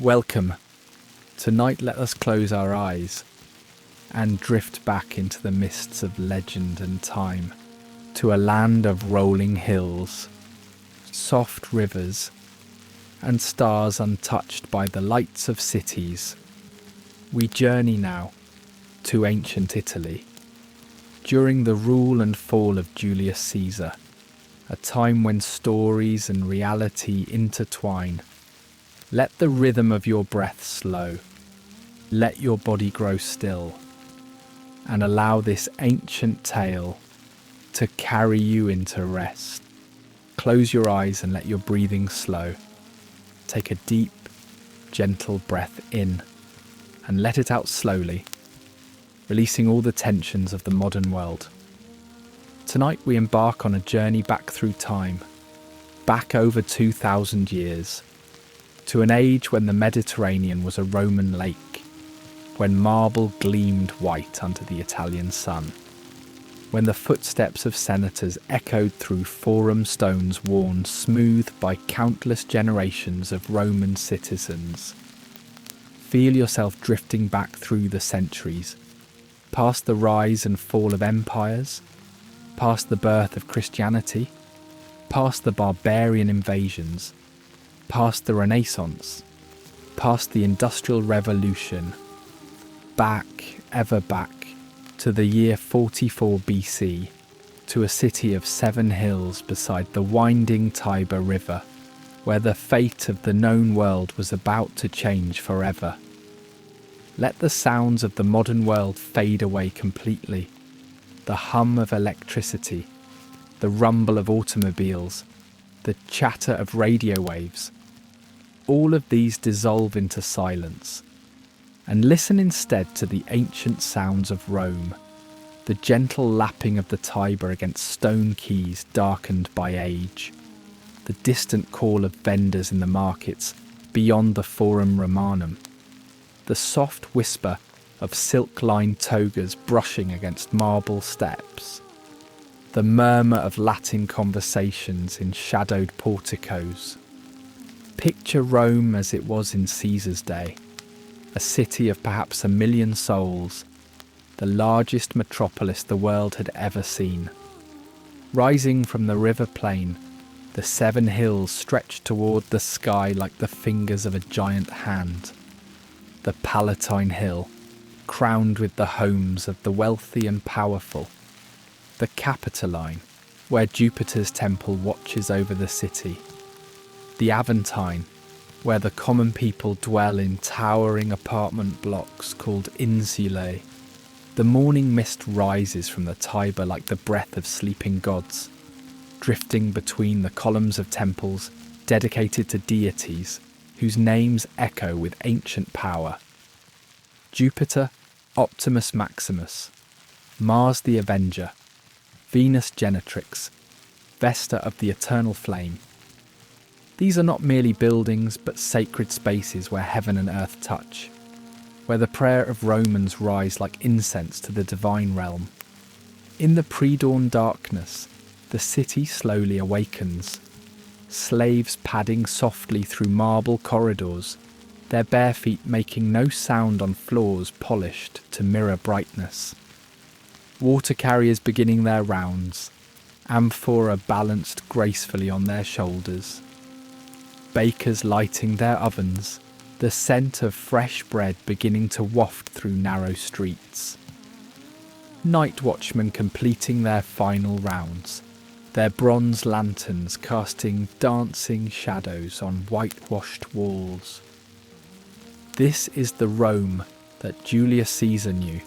Welcome. Tonight let us close our eyes and drift back into the mists of legend and time, to a land of rolling hills, soft rivers, and stars untouched by the lights of cities. We journey now to ancient Italy, during the rule and fall of Julius Caesar, a time when stories and reality intertwine. Let the rhythm of your breath slow, let your body grow still, and allow this ancient tale to carry you into rest. Close your eyes and let your breathing slow. Take a deep, gentle breath in and let it out slowly, releasing all the tensions of the modern world. Tonight we embark on a journey back through time, back over 2,000 years, to an age when the Mediterranean was a Roman lake, when marble gleamed white under the Italian sun, when the footsteps of senators echoed through forum stones worn smooth by countless generations of Roman citizens. Feel yourself drifting back through the centuries, past the rise and fall of empires, past the birth of Christianity, past the barbarian invasions, past the Renaissance, past the Industrial Revolution, back, ever back, to the year 44 BC, to a city of 7 hills beside the winding Tiber River, where the fate of the known world was about to change forever. Let the sounds of the modern world fade away completely. The hum of electricity, the rumble of automobiles, the chatter of radio waves, all of these dissolve into silence, and listen instead to the ancient sounds of Rome, the gentle lapping of the Tiber against stone quays darkened by age, the distant call of vendors in the markets beyond the Forum Romanum, the soft whisper of silk-lined togas brushing against marble steps, the murmur of Latin conversations in shadowed porticos. Picture Rome as it was in Caesar's day, a city of perhaps 1 million souls, the largest metropolis the world had ever seen. Rising from the river plain, the 7 hills stretched toward the sky like the fingers of a giant hand. The Palatine Hill, crowned with the homes of the wealthy and powerful. The Capitoline, where Jupiter's temple watches over the city. The Aventine, where the common people dwell in towering apartment blocks called insulae. The morning mist rises from the Tiber like the breath of sleeping gods, drifting between the columns of temples dedicated to deities whose names echo with ancient power. Jupiter, Optimus Maximus, Mars the Avenger, Venus Genetrix, Vesta of the Eternal Flame. These are not merely buildings, but sacred spaces where heaven and earth touch, where the prayer of Romans rise like incense to the divine realm. In the pre-dawn darkness, the city slowly awakens, slaves padding softly through marble corridors, their bare feet making no sound on floors polished to mirror brightness. Water carriers beginning their rounds, amphora balanced gracefully on their shoulders. Bakers lighting their ovens, the scent of fresh bread beginning to waft through narrow streets. Night watchmen completing their final rounds, their bronze lanterns casting dancing shadows on whitewashed walls. This is the Rome that Julius Caesar knew,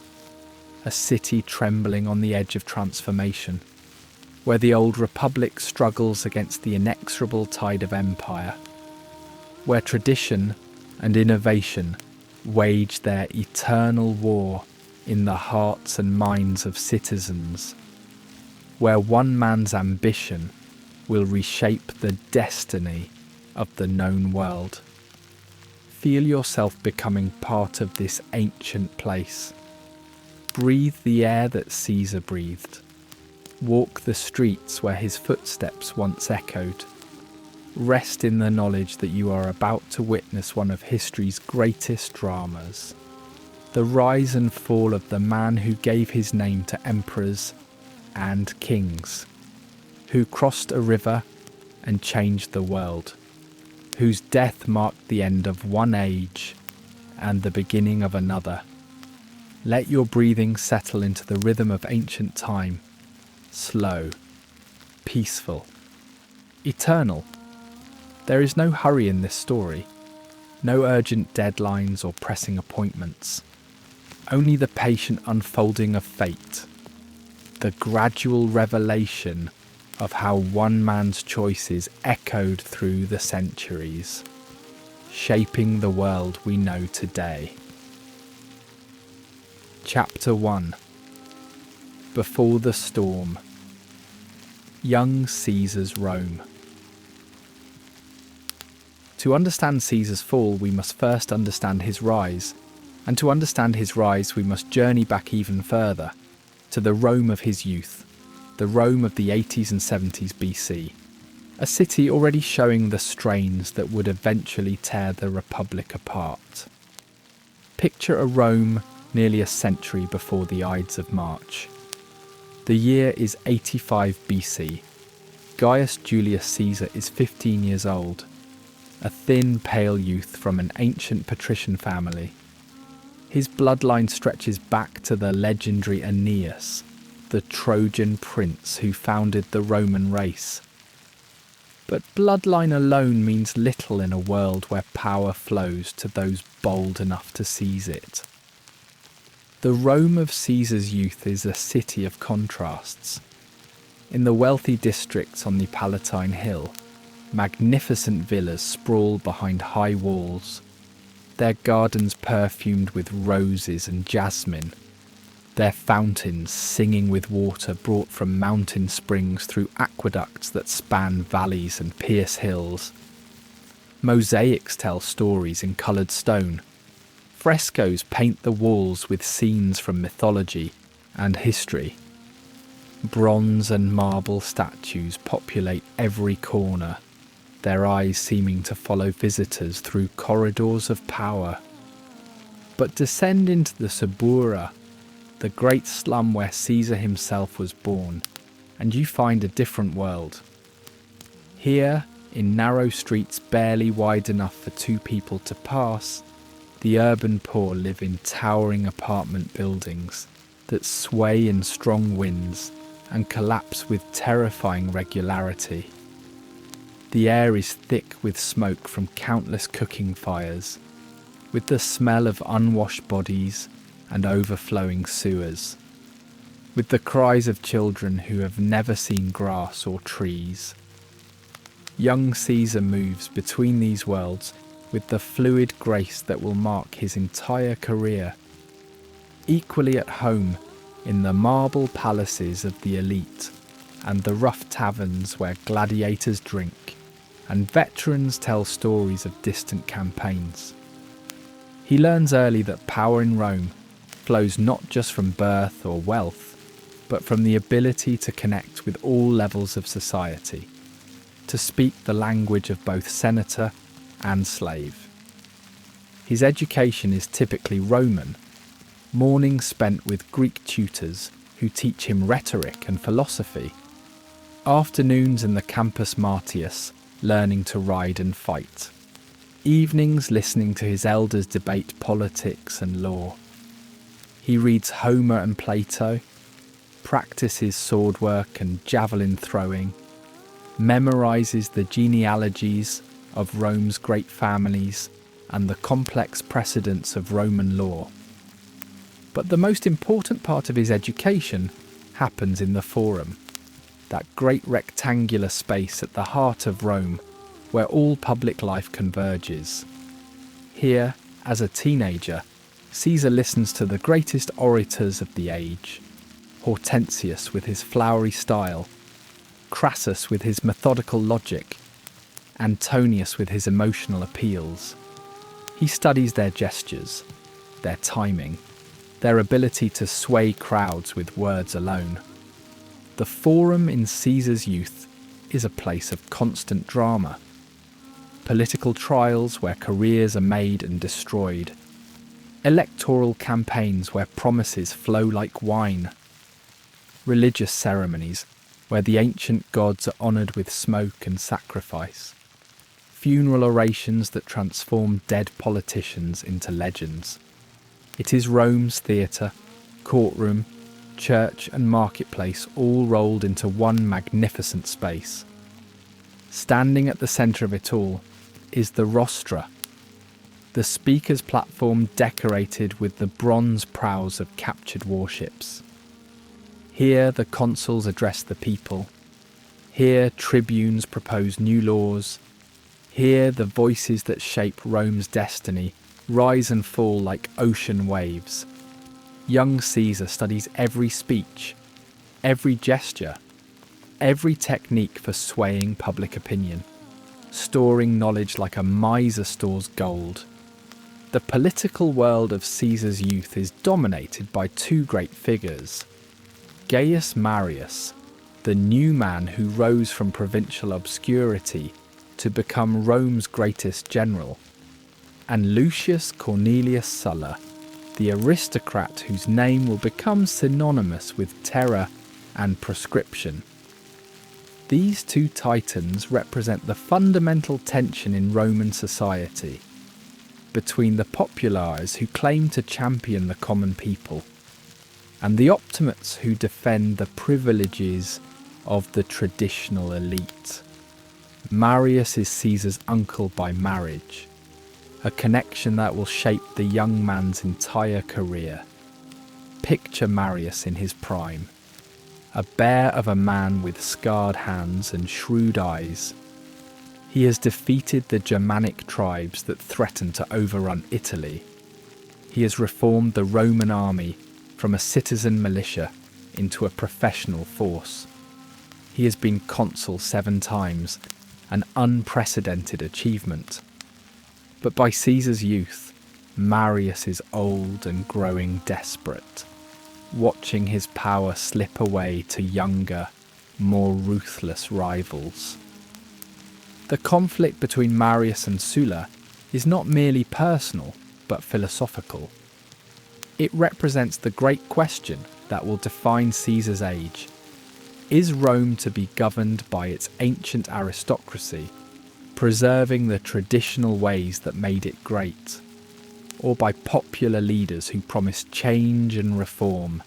a city trembling on the edge of transformation, where the old republic struggles against the inexorable tide of empire, where tradition and innovation wage their eternal war in the hearts and minds of citizens, where one man's ambition will reshape the destiny of the known world. Feel yourself becoming part of this ancient place. Breathe the air that Caesar breathed. Walk the streets where his footsteps once echoed. Rest in the knowledge that you are about to witness one of history's greatest dramas. The rise and fall of the man who gave his name to emperors and kings, who crossed a river and changed the world, whose death marked the end of one age and the beginning of another. Let your breathing settle into the rhythm of ancient time, slow, peaceful, eternal. There is no hurry in this story, no urgent deadlines or pressing appointments, only the patient unfolding of fate, the gradual revelation of how one man's choices echoed through the centuries, shaping the world we know today. Chapter 1. Before the Storm. Young Caesar's Rome. To understand Caesar's fall, we must first understand his rise, and to understand his rise, we must journey back even further, to the Rome of his youth, the Rome of the 80s and 70s BC, a city already showing the strains that would eventually tear the Republic apart. Picture a Rome nearly a century before the Ides of March. The year is 85 BC. Gaius Julius Caesar is 15 years old, a thin, pale youth from an ancient patrician family. His bloodline stretches back to the legendary Aeneas, the Trojan prince who founded the Roman race. But bloodline alone means little in a world where power flows to those bold enough to seize it. The Rome of Caesar's youth is a city of contrasts. In the wealthy districts on the Palatine Hill, magnificent villas sprawl behind high walls, their gardens perfumed with roses and jasmine, their fountains singing with water brought from mountain springs through aqueducts that span valleys and pierce hills. Mosaics tell stories in coloured stone. Frescoes paint the walls with scenes from mythology and history. Bronze and marble statues populate every corner, their eyes seeming to follow visitors through corridors of power. But descend into the Subura, the great slum where Caesar himself was born, and you find a different world. Here, in narrow streets barely wide enough for two people to pass, the urban poor live in towering apartment buildings that sway in strong winds and collapse with terrifying regularity. The air is thick with smoke from countless cooking fires, with the smell of unwashed bodies and overflowing sewers, with the cries of children who have never seen grass or trees. Young Caesar moves between these worlds with the fluid grace that will mark his entire career. Equally at home in the marble palaces of the elite and the rough taverns where gladiators drink and veterans tell stories of distant campaigns. He learns early that power in Rome flows not just from birth or wealth, but from the ability to connect with all levels of society, to speak the language of both senator and slave. His education is typically Roman, mornings spent with Greek tutors who teach him rhetoric and philosophy, afternoons in the Campus Martius learning to ride and fight, evenings listening to his elders debate politics and law. He reads Homer and Plato, practices sword work and javelin throwing, memorises the genealogies of Rome's great families and the complex precedents of Roman law. But the most important part of his education happens in the Forum, that great rectangular space at the heart of Rome where all public life converges. Here, as a teenager, Caesar listens to the greatest orators of the age, Hortensius with his flowery style, Crassus with his methodical logic, Antonius with his emotional appeals. He studies their gestures, their timing, their ability to sway crowds with words alone. The Forum in Caesar's youth is a place of constant drama, political trials where careers are made and destroyed, electoral campaigns where promises flow like wine, religious ceremonies where the ancient gods are honoured with smoke and sacrifice, funeral orations that transform dead politicians into legends. It is Rome's theatre, courtroom, church and marketplace all rolled into one magnificent space. Standing at the centre of it all is the rostra, the speaker's platform decorated with the bronze prows of captured warships. Here the consuls address the people. Here tribunes propose new laws. Here the voices that shape Rome's destiny rise and fall like ocean waves. Young Caesar studies every speech, every gesture, every technique for swaying public opinion, storing knowledge like a miser stores gold. The political world of Caesar's youth is dominated by two great figures. Gaius Marius, the new man who rose from provincial obscurity to become Rome's greatest general, and Lucius Cornelius Sulla, the aristocrat whose name will become synonymous with terror and proscription. These two titans represent the fundamental tension in Roman society between the populares who claim to champion the common people and the optimates who defend the privileges of the traditional elite. Marius is Caesar's uncle by marriage, a connection that will shape the young man's entire career. Picture Marius in his prime, a bear of a man with scarred hands and shrewd eyes. He has defeated the Germanic tribes that threatened to overrun Italy. He has reformed the Roman army from a citizen militia into a professional force. He has been consul 7 times, an unprecedented achievement. But by Caesar's youth, Marius is old and growing desperate, watching his power slip away to younger, more ruthless rivals. The conflict between Marius and Sulla is not merely personal, but philosophical. It represents the great question that will define Caesar's age. Is Rome to be governed by its ancient aristocracy, preserving the traditional ways that made it great, or by popular leaders who promise change and reform,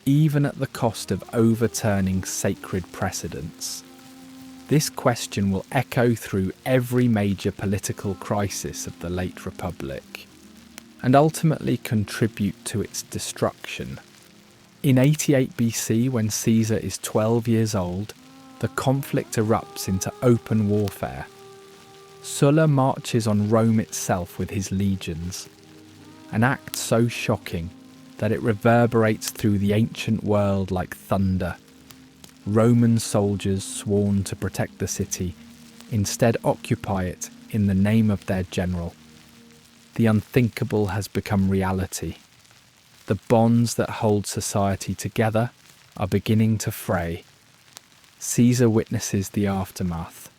even at the cost of overturning sacred precedents? This question will echo through every major political crisis of the late Republic, and ultimately contribute to its destruction. In 88 BC, when Caesar is 12 years old, the conflict erupts into open warfare. Sulla marches on Rome itself with his legions, an act so shocking that it reverberates through the ancient world like thunder. Roman soldiers sworn to protect the city instead occupy it in the name of their general. The unthinkable has become reality. The bonds that hold society together are beginning to fray. Caesar witnesses the aftermath.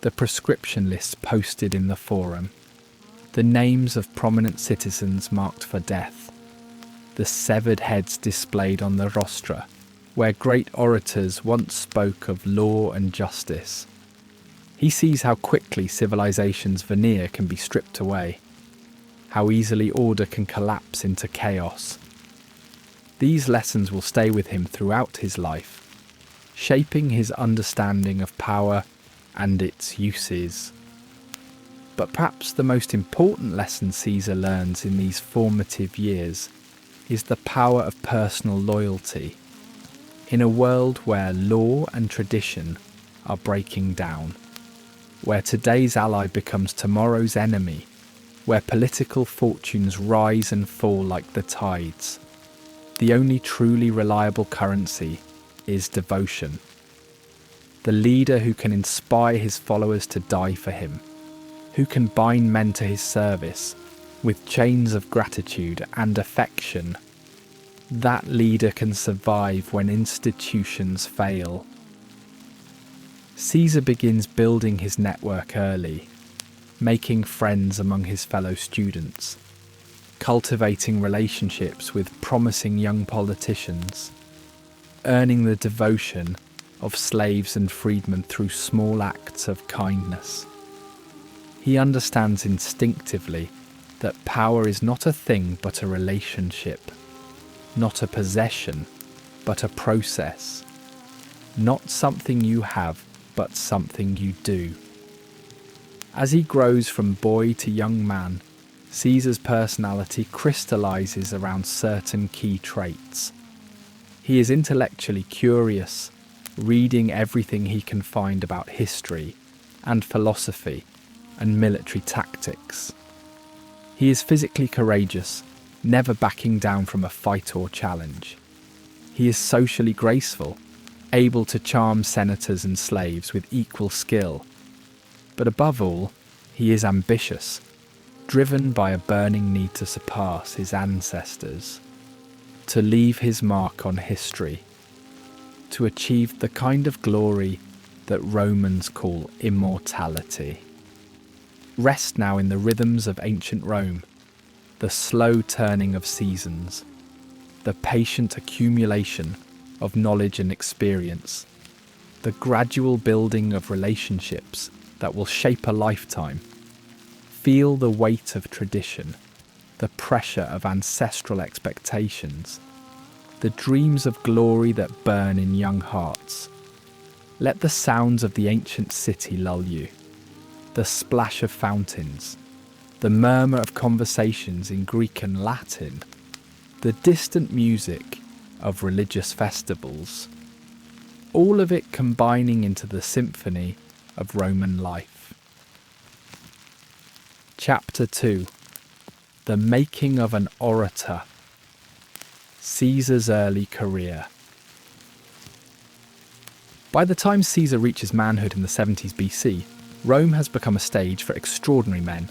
The proscription lists posted in the forum. The names of prominent citizens marked for death. The severed heads displayed on the rostra, where great orators once spoke of law and justice. He sees how quickly civilization's veneer can be stripped away, how easily order can collapse into chaos. These lessons will stay with him throughout his life, shaping his understanding of power and its uses. But perhaps the most important lesson Caesar learns in these formative years is the power of personal loyalty. In a world where law and tradition are breaking down, where today's ally becomes tomorrow's enemy, where political fortunes rise and fall like the tides, the only truly reliable currency is devotion. The leader who can inspire his followers to die for him, who can bind men to his service with chains of gratitude and affection. That leader can survive when institutions fail. Caesar begins building his network early. making friends among his fellow students, cultivating relationships with promising young politicians, earning the devotion of slaves and freedmen through small acts of kindness. He understands instinctively that power is not a thing but a relationship, not a possession but a process, not something you have but something you do. As he grows from boy to young man, Caesar's personality crystallizes around certain key traits. He is intellectually curious, reading everything he can find about history and philosophy and military tactics. He is physically courageous, never backing down from a fight or challenge. He is socially graceful, able to charm senators and slaves with equal skill. But above all, he is ambitious, driven by a burning need to surpass his ancestors, to leave his mark on history, to achieve the kind of glory that Romans call immortality. Rest now in the rhythms of ancient Rome, the slow turning of seasons, the patient accumulation of knowledge and experience, the gradual building of relationships that will shape a lifetime. Feel the weight of tradition, the pressure of ancestral expectations, the dreams of glory that burn in young hearts. Let the sounds of the ancient city lull you, the splash of fountains, the murmur of conversations in Greek and Latin, the distant music of religious festivals, all of it combining into the symphony of Roman life. Chapter 2. The Making of an Orator. Caesar's early career. By the time Caesar reaches manhood in the 70s BC, Rome has become a stage for extraordinary men,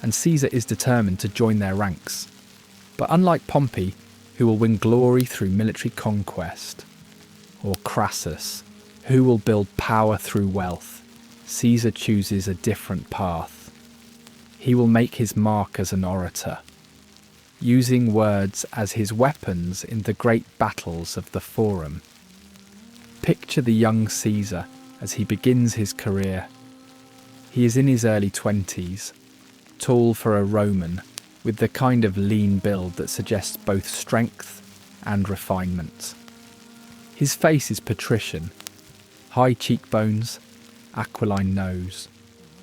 and Caesar is determined to join their ranks. But unlike Pompey, who will win glory through military conquest, or Crassus, who will build power through wealth, Caesar chooses a different path. He will make his mark as an orator, using words as his weapons in the great battles of the Forum. Picture the young Caesar as he begins his career. He is in his early 20s, tall for a Roman, with the kind of lean build that suggests both strength and refinement. His face is patrician, high cheekbones, aquiline nose,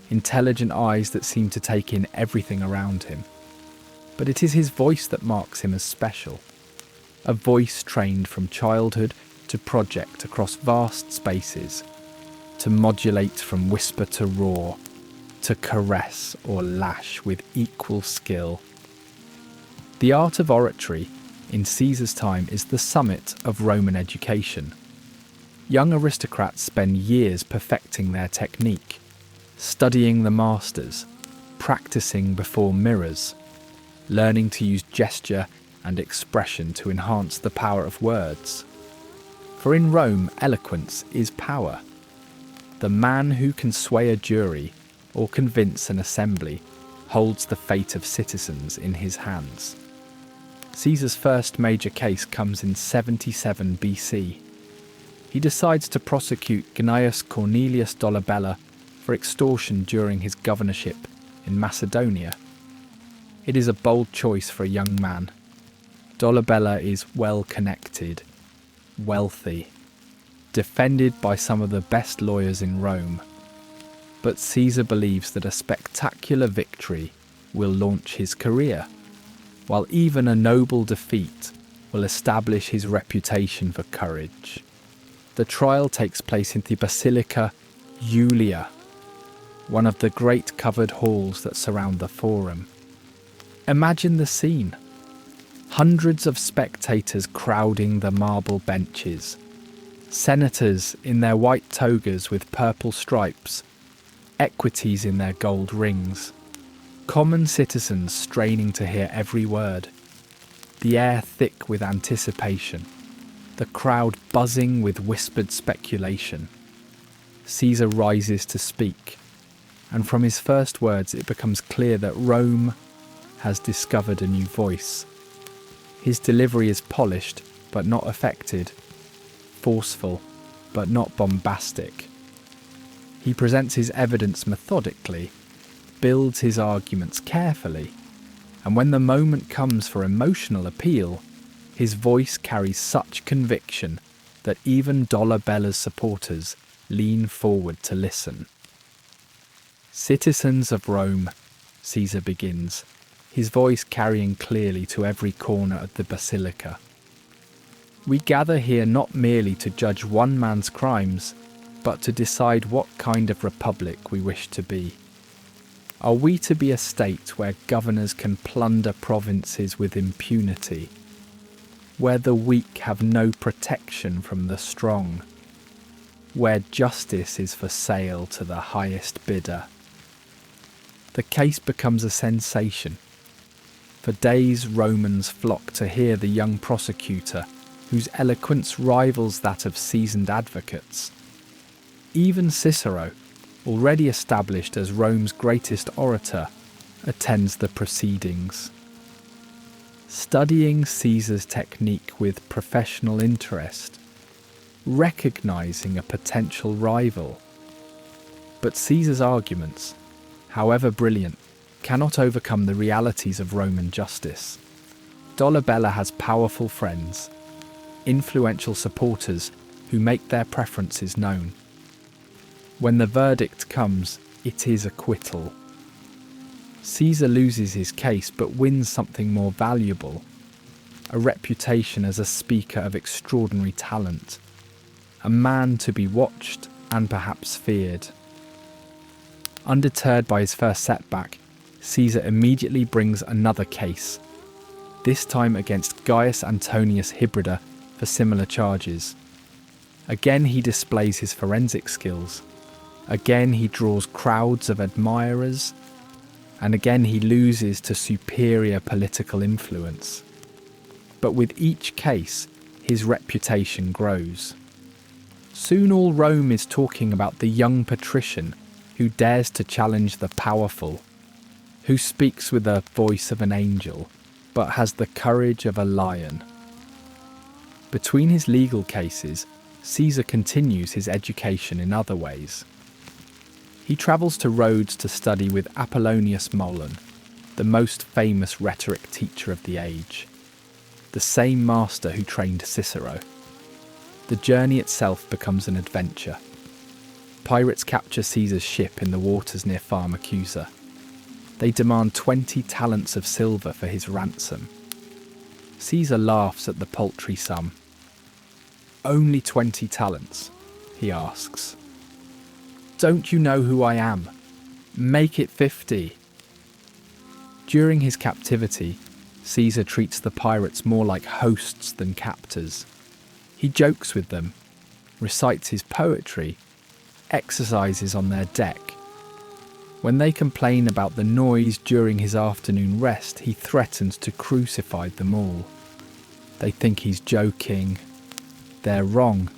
intelligent eyes that seem to take in everything around him. But it is his voice that marks him as special, a voice trained from childhood to project across vast spaces, to modulate from whisper to roar, to caress or lash with equal skill. The art of oratory in Caesar's time is the summit of Roman education. Young aristocrats spend years perfecting their technique, studying the masters, practicing before mirrors, learning to use gesture and expression to enhance the power of words. For in Rome, eloquence is power. The man who can sway a jury or convince an assembly holds the fate of citizens in his hands. Caesar's first major case comes in 77 BC. He decides to prosecute Gnaeus Cornelius Dolabella for extortion during his governorship in Macedonia. It is a bold choice for a young man. Dolabella is well connected, wealthy, defended by some of the best lawyers in Rome. But Caesar believes that a spectacular victory will launch his career, while even a noble defeat will establish his reputation for courage. The trial takes place in the Basilica Julia, one of the great covered halls that surround the Forum. Imagine the scene. Hundreds of spectators crowding the marble benches, senators in their white togas with purple stripes, equities in their gold rings, common citizens straining to hear every word, the air thick with anticipation, the crowd buzzing with whispered speculation. Caesar rises to speak. and from his first words it becomes clear that Rome has discovered a new voice. His delivery is polished but not affected, forceful but not bombastic. He presents his evidence methodically, builds his arguments carefully, and when the moment comes for emotional appeal, his voice carries such conviction that even Dolabella's supporters lean forward to listen. "Citizens of Rome," Caesar begins, his voice carrying clearly to every corner of the basilica. "We gather here not merely to judge one man's crimes, but to decide what kind of republic we wish to be. Are we to be a state where governors can plunder provinces with impunity, where the weak have no protection from the strong, where justice is for sale to the highest bidder?" The case becomes a sensation. For days Romans flock to hear the young prosecutor, whose eloquence rivals that of seasoned advocates. Even Cicero, already established as Rome's greatest orator, attends the proceedings. Studying Caesar's technique with professional interest, recognizing a potential rival. But Caesar's arguments, however brilliant, cannot overcome the realities of Roman justice. Dolabella has powerful friends, influential supporters who make their preferences known. When the verdict comes, it is acquittal. Caesar loses his case but wins something more valuable, a reputation as a speaker of extraordinary talent, a man to be watched and perhaps feared. Undeterred by his first setback, Caesar immediately brings another case, this time against Gaius Antonius Hybrida for similar charges. Again he displays his forensic skills. Again he draws crowds of admirers, and again he loses to superior political influence. But with each case, his reputation grows. Soon all Rome is talking about the young patrician who dares to challenge the powerful, who speaks with the voice of an angel, but has the courage of a lion. Between his legal cases, Caesar continues his education in other ways. He travels to Rhodes to study with Apollonius Molon, the most famous rhetoric teacher of the age, the same master who trained Cicero. The journey itself becomes an adventure. Pirates capture Caesar's ship in the waters near Pharmacusa. They demand 20 talents of silver for his ransom. Caesar laughs at the paltry sum. "Only 20 talents?" he asks. "Don't you know who I am? Make it 50. During his captivity, Caesar treats the pirates more like hosts than captors. He jokes with them, recites his poetry, exercises on their deck. When they complain about the noise during his afternoon rest, he threatens to crucify them all. They think he's joking. They're wrong.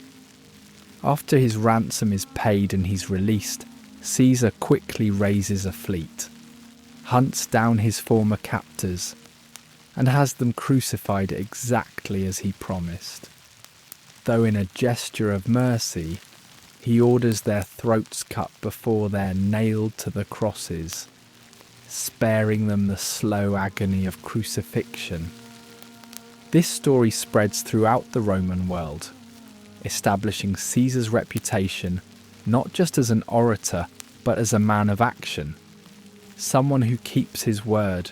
After his ransom is paid and he's released, Caesar quickly raises a fleet, hunts down his former captors, and has them crucified exactly as he promised. Though in a gesture of mercy, he orders their throats cut before they're nailed to the crosses, sparing them the slow agony of crucifixion. This story spreads throughout the Roman world, establishing Caesar's reputation not just as an orator, but as a man of action, someone who keeps his word,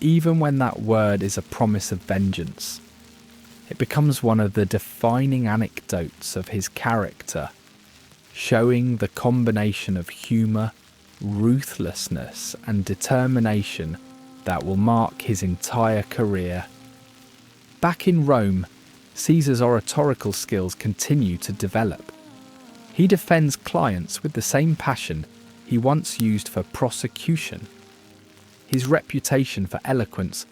even when that word is a promise of vengeance. It becomes one of the defining anecdotes of his character, showing the combination of humour, ruthlessness and determination that will mark his entire career. Back in Rome, Caesar's oratorical skills continue to develop. He defends clients with the same passion he once used for prosecution. His reputation for eloquence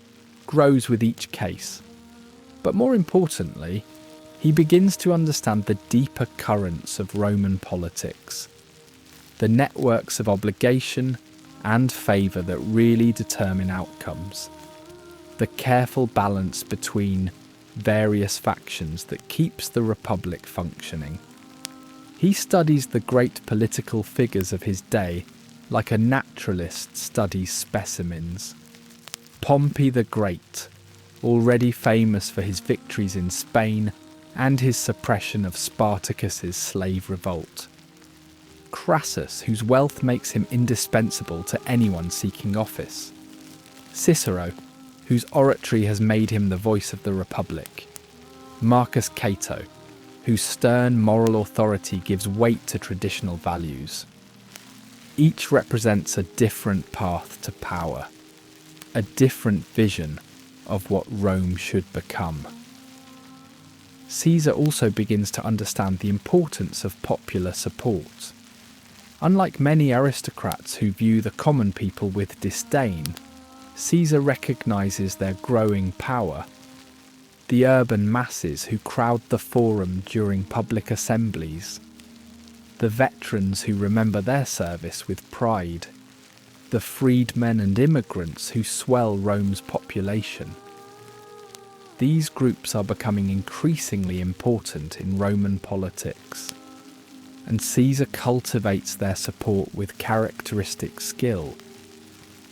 grows with each case. But more importantly, he begins to understand the deeper currents of Roman politics. the networks of obligation and favour that really determine outcomes, the careful balance between various factions that keeps the Republic functioning. He studies the great political figures of his day like a naturalist studies specimens. Pompey the Great, already famous for his victories in Spain and his suppression of Spartacus's slave revolt. Crassus, whose wealth makes him indispensable to anyone seeking office. Cicero, whose oratory has made him the voice of the Republic. Marcus Cato, whose stern moral authority gives weight to traditional values. Each represents a different path to power, a different vision of what Rome should become. Caesar also begins to understand the importance of popular support. Unlike many aristocrats who view the common people with disdain, Caesar recognises their growing power. The urban masses who crowd the forum during public assemblies, the veterans who remember their service with pride, the freedmen and immigrants who swell Rome's population. These groups are becoming increasingly important in Roman politics, and Caesar cultivates their support with characteristic skill.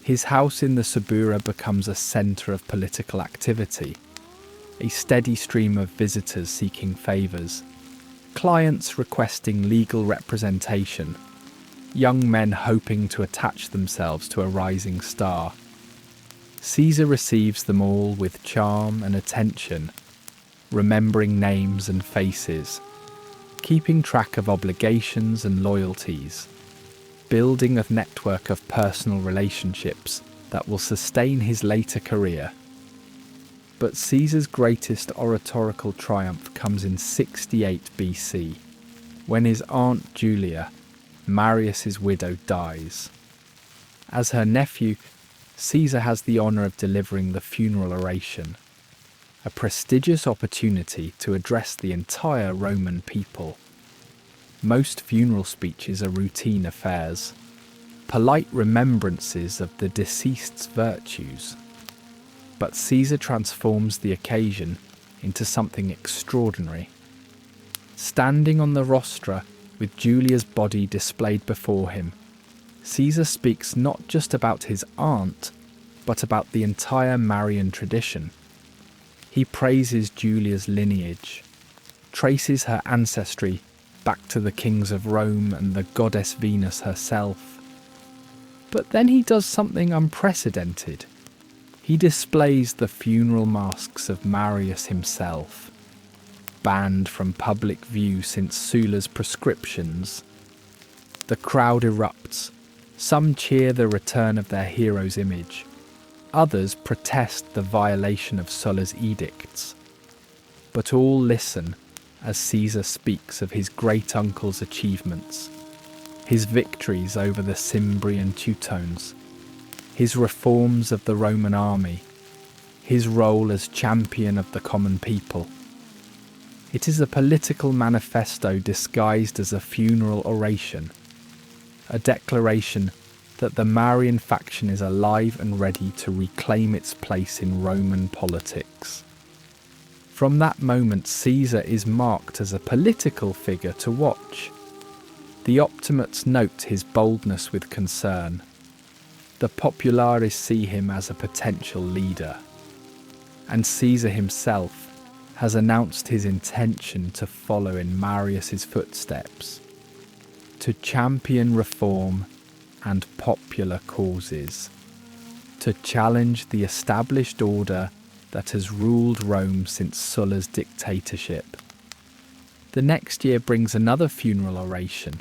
His house in the Suburra becomes a centre of political activity, a steady stream of visitors seeking favours, clients requesting legal representation, young men hoping to attach themselves to a rising star. Caesar receives them all with charm and attention, remembering names and faces, keeping track of obligations and loyalties, building a network of personal relationships that will sustain his later career. But Caesar's greatest oratorical triumph comes in 68 BC, when his aunt Julia, Marius's widow, dies. As her nephew, Caesar has the honour of delivering the funeral oration, a prestigious opportunity to address the entire Roman people. Most funeral speeches are routine affairs, polite remembrances of the deceased's virtues. But Caesar transforms the occasion into something extraordinary. Standing on the rostra with Julia's body displayed before him, Caesar speaks not just about his aunt, but about the entire Marian tradition. He praises Julia's lineage, traces her ancestry back to the kings of Rome and the goddess Venus herself. But then he does something unprecedented. He displays the funeral masks of Marius himself, banned from public view since Sulla's proscriptions. The crowd erupts. Some cheer the return of their hero's image. Others protest the violation of Sulla's edicts. But all listen as Caesar speaks of his great-uncle's achievements, his victories over the Cimbri and Teutones, his reforms of the Roman army, his role as champion of the common people. It is a political manifesto disguised as a funeral oration, a declaration that the Marian faction is alive and ready to reclaim its place in Roman politics. From that moment, Caesar is marked as a political figure to watch. The optimates note his boldness with concern. The populares see him as a potential leader. And Caesar himself has announced his intention to follow in Marius's footsteps, to champion reform and popular causes, to challenge the established order that has ruled Rome since Sulla's dictatorship. The next year brings another funeral oration,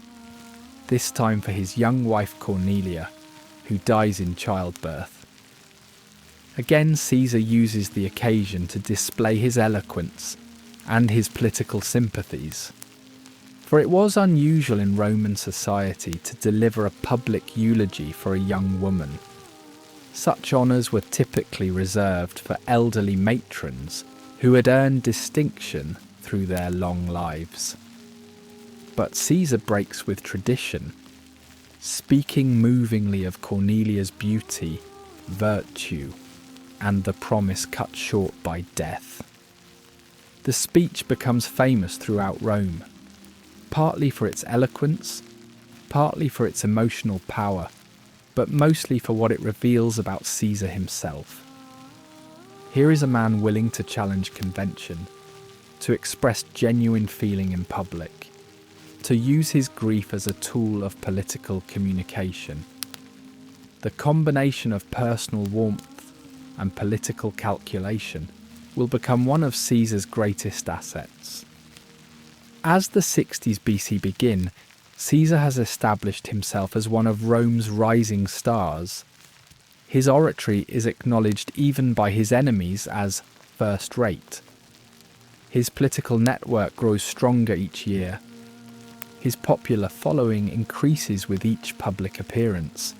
this time for his young wife Cornelia, who dies in childbirth. Again, Caesar uses the occasion to display his eloquence and his political sympathies. For it was unusual in Roman society to deliver a public eulogy for a young woman. Such honours were typically reserved for elderly matrons who had earned distinction through their long lives. But Caesar breaks with tradition. speaking movingly of Cornelia's beauty, virtue, and the promise cut short by death. The speech becomes famous throughout Rome, partly for its eloquence, partly for its emotional power, but mostly for what it reveals about Caesar himself. Here is a man willing to challenge convention, to express genuine feeling in public, to use his grief as a tool of political communication. The combination of personal warmth and political calculation will become one of Caesar's greatest assets. As the 60s BC begin, Caesar has established himself as one of Rome's rising stars. His oratory is acknowledged even by his enemies as first-rate. His political network grows stronger each year. His popular following increases with each public appearance.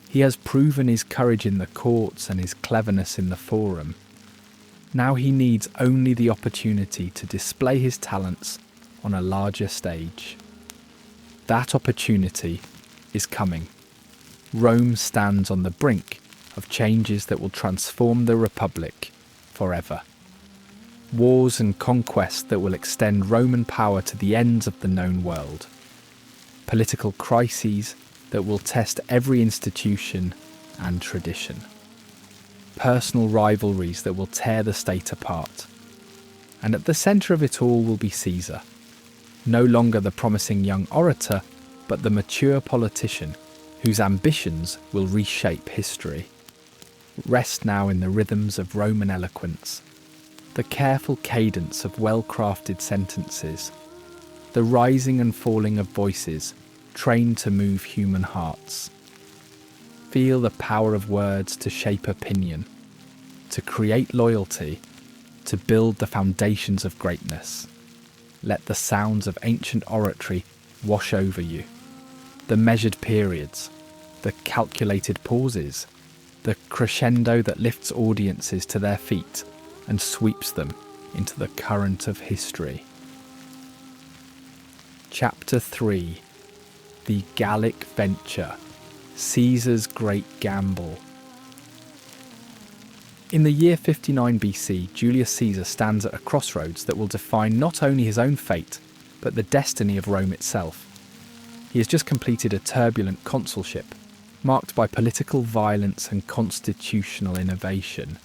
He has proven his courage in the courts and his cleverness in the forum. Now he needs only the opportunity to display his talents on a larger stage. That opportunity is coming. Rome stands on the brink of changes that will transform the Republic forever. Wars and conquests that will extend Roman power to the ends of the known world. Political crises that will test every institution and tradition. Personal rivalries that will tear the state apart. And at the centre of it all will be Caesar. No longer the promising young orator, but the mature politician whose ambitions will reshape history. Rest now in the rhythms of Roman eloquence, the careful cadence of well-crafted sentences, the rising and falling of voices trained to move human hearts. Feel the power of words to shape opinion, to create loyalty, to build the foundations of greatness. Let the sounds of ancient oratory wash over you. The measured periods, the calculated pauses, the crescendo that lifts audiences to their feet and sweeps them into the current of history. Chapter 3. The Gallic Venture, Caesar's Great Gamble. In the year 59 BC, Julius Caesar stands at a crossroads that will define not only his own fate, but the destiny of Rome itself. He has just completed a turbulent consulship, marked by political violence and constitutional innovation.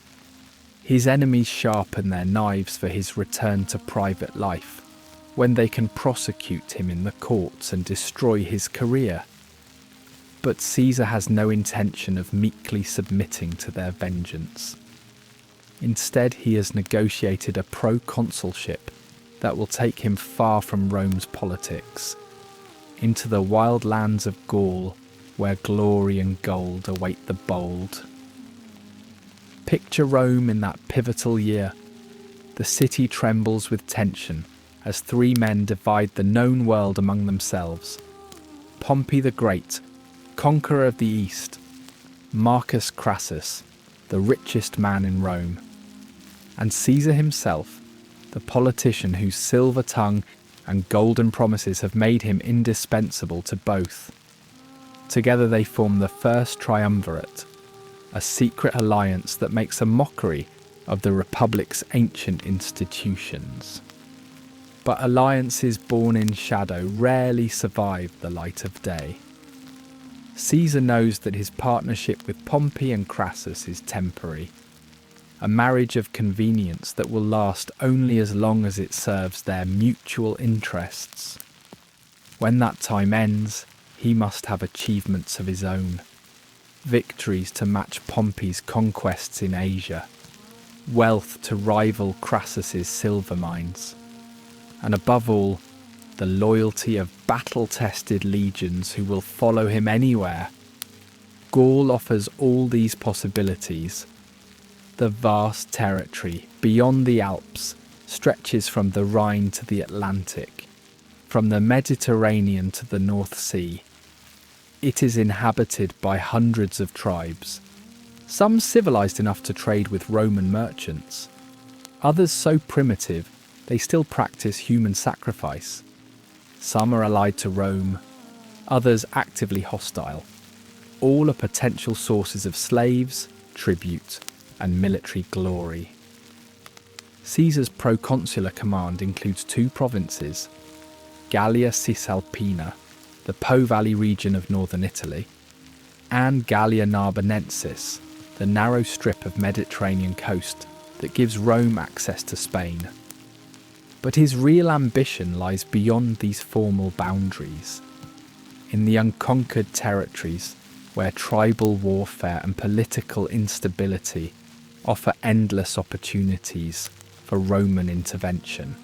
His enemies sharpen their knives for his return to private life, when they can prosecute him in the courts and destroy his career. But Caesar has no intention of meekly submitting to their vengeance. Instead, he has negotiated a proconsulship that will take him far from Rome's politics, into the wild lands of Gaul, where glory and gold await the bold. Picture Rome in that pivotal year. The city trembles with tension as three men divide the known world among themselves. Pompey the Great, conqueror of the East. Marcus Crassus, the richest man in Rome. And Caesar himself, the politician whose silver tongue and golden promises have made him indispensable to both. Together they form the first triumvirate, a secret alliance that makes a mockery of the Republic's ancient institutions. But alliances born in shadow rarely survive the light of day. Caesar knows that his partnership with Pompey and Crassus is temporary, a marriage of convenience that will last only as long as it serves their mutual interests. When that time ends, he must have achievements of his own, victories to match Pompey's conquests in Asia, wealth to rival Crassus's silver mines, and above all, the loyalty of battle-tested legions who will follow him anywhere. Gaul offers all these possibilities. The vast territory beyond the Alps stretches from the Rhine to the Atlantic, from the Mediterranean to the North Sea. It is inhabited by hundreds of tribes, some civilized enough to trade with Roman merchants, others so primitive they still practice human sacrifice. Some are allied to Rome, others actively hostile. All are potential sources of slaves, tribute, and military glory. Caesar's proconsular command includes 2 provinces, Gallia Cisalpina, the Po Valley region of northern Italy, and Gallia Narbonensis, the narrow strip of Mediterranean coast that gives Rome access to Spain. But his real ambition lies beyond these formal boundaries, in the unconquered territories where tribal warfare and political instability offer endless opportunities for Roman intervention.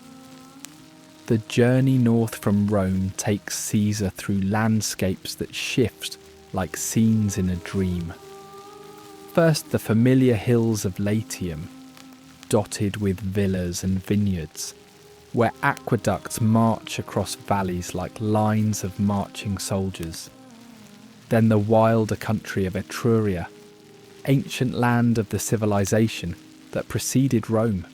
The journey north from Rome takes Caesar through landscapes that shift like scenes in a dream. First, the familiar hills of Latium, dotted with villas and vineyards, where aqueducts march across valleys like lines of marching soldiers. Then the wilder country of Etruria, ancient land of the civilization that preceded Rome,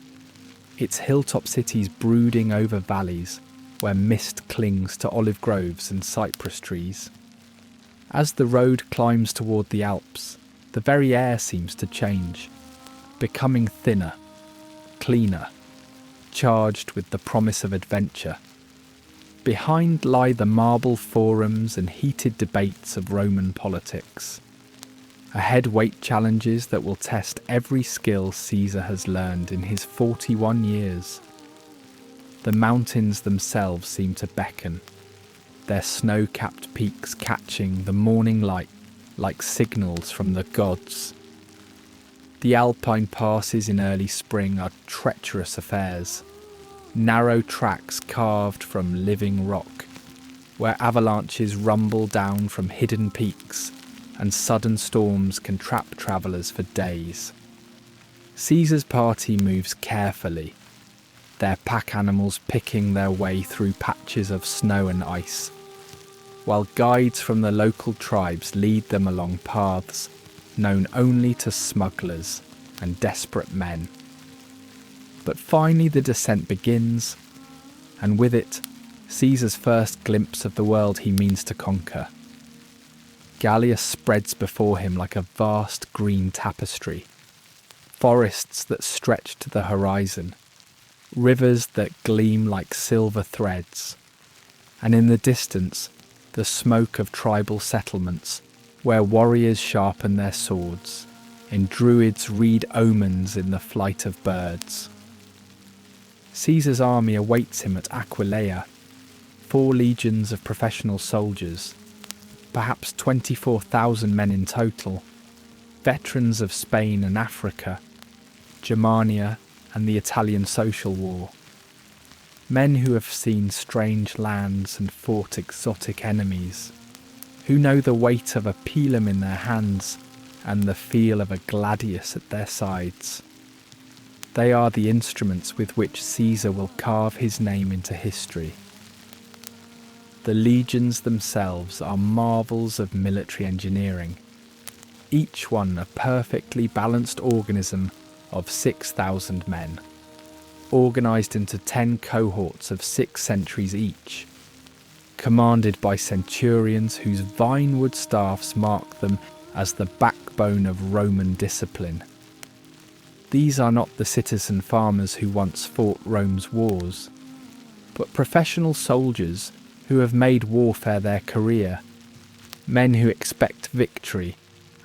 its hilltop cities brooding over valleys where mist clings to olive groves and cypress trees. As the road climbs toward the Alps, the very air seems to change, becoming thinner, cleaner, charged with the promise of adventure. Behind lie the marble forums and heated debates of Roman politics. Ahead wait challenges that will test every skill Caesar has learned in his 41 years. The mountains themselves seem to beckon, their snow-capped peaks catching the morning light like signals from the gods. The Alpine passes in early spring are treacherous affairs, narrow tracks carved from living rock, where avalanches rumble down from hidden peaks and sudden storms can trap travellers for days. Caesar's party moves carefully, their pack animals picking their way through patches of snow and ice, while guides from the local tribes lead them along paths known only to smugglers and desperate men. But finally the descent begins, and with it, Caesar's first glimpse of the world he means to conquer. Gallia spreads before him like a vast green tapestry, forests that stretch to the horizon, rivers that gleam like silver threads, and in the distance, the smoke of tribal settlements where warriors sharpen their swords and druids read omens in the flight of birds. Caesar's army awaits him at Aquileia, 4 legions of professional soldiers, perhaps 24,000 men in total, veterans of Spain and Africa, Germania and the Italian Social War. Men who have seen strange lands and fought exotic enemies, who know the weight of a pilum in their hands and the feel of a gladius at their sides. They are the instruments with which Caesar will carve his name into history. The legions themselves are marvels of military engineering, each one a perfectly balanced organism of 6,000 men, organised into 10 cohorts of 6 centuries each, commanded by centurions whose vinewood staffs mark them as the backbone of Roman discipline. These are not the citizen farmers who once fought Rome's wars, but professional soldiers who have made warfare their career, men who expect victory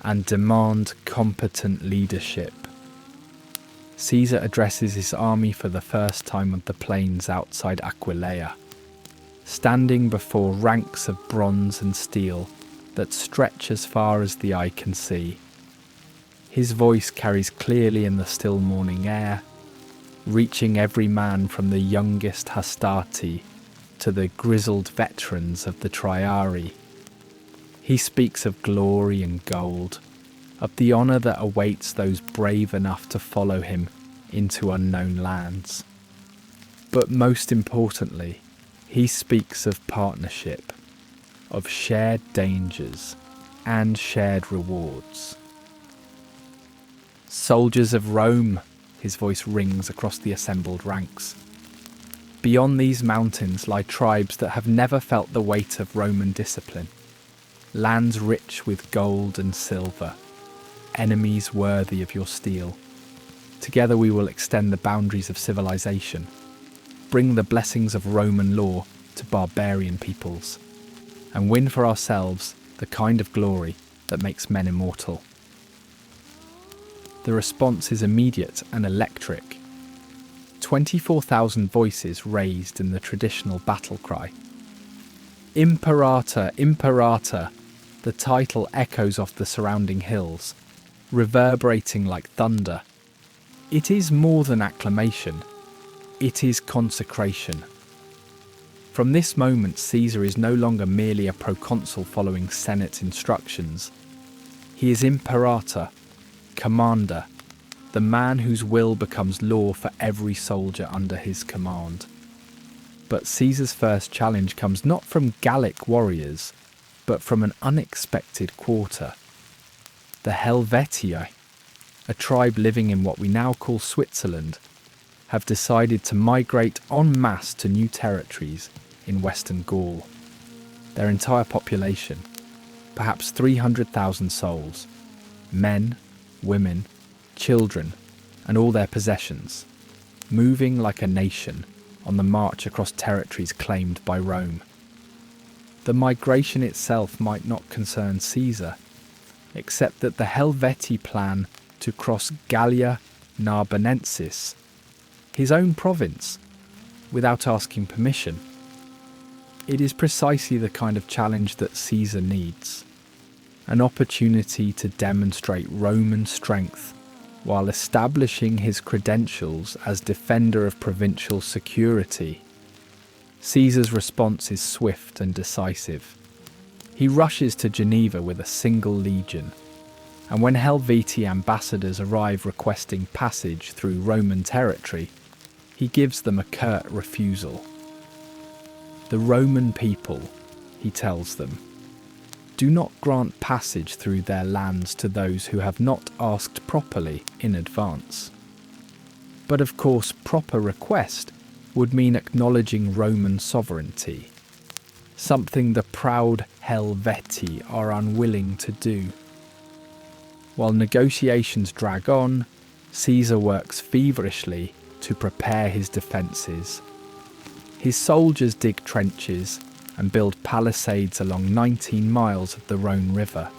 and demand competent leadership. Caesar addresses his army for the first time on the plains outside Aquileia, standing before ranks of bronze and steel that stretch as far as the eye can see. His voice carries clearly in the still morning air, reaching every man from the youngest Hastati to the grizzled veterans of the Triarii. He speaks of glory and gold, of the honour that awaits those brave enough to follow him into unknown lands. But most importantly, he speaks of partnership, of shared dangers and shared rewards. Soldiers of Rome, his voice rings across the assembled ranks. Beyond these mountains lie tribes that have never felt the weight of Roman discipline. lands rich with gold and silver, enemies worthy of your steel. Together we will extend the boundaries of civilization, bring the blessings of Roman law to barbarian peoples, and win for ourselves the kind of glory that makes men immortal. The response is immediate and electric. 24,000 voices raised in the traditional battle cry. Imperator, Imperator, the title echoes off the surrounding hills, reverberating like thunder. It is more than acclamation, it is consecration. From this moment, Caesar is no longer merely a proconsul following Senate instructions. He is Imperator, commander, the man whose will becomes law for every soldier under his command. But Caesar's first challenge comes not from Gallic warriors, but from an unexpected quarter. The Helvetii, a tribe living in what we now call Switzerland, have decided to migrate en masse to new territories in Western Gaul. Their entire population, perhaps 300,000 souls, men, women, children, and all their possessions, moving like a nation on the march across territories claimed by Rome. The migration itself might not concern Caesar, except that the Helvetii plan to cross Gallia Narbonensis, his own province, without asking permission. It is precisely the kind of challenge that Caesar needs, an opportunity to demonstrate Roman strength while establishing his credentials as defender of provincial security. Caesar's response is swift and decisive. He rushes to Geneva with a single legion, and when Helvetii ambassadors arrive requesting passage through Roman territory, he gives them a curt refusal. The Roman people, he tells them, do not grant passage through their lands to those who have not asked properly in advance. But of course, proper request would mean acknowledging Roman sovereignty, something the proud Helvetii are unwilling to do. While negotiations drag on, Caesar works feverishly to prepare his defences. His soldiers dig trenches and build palisades along 19 miles of the Rhone River,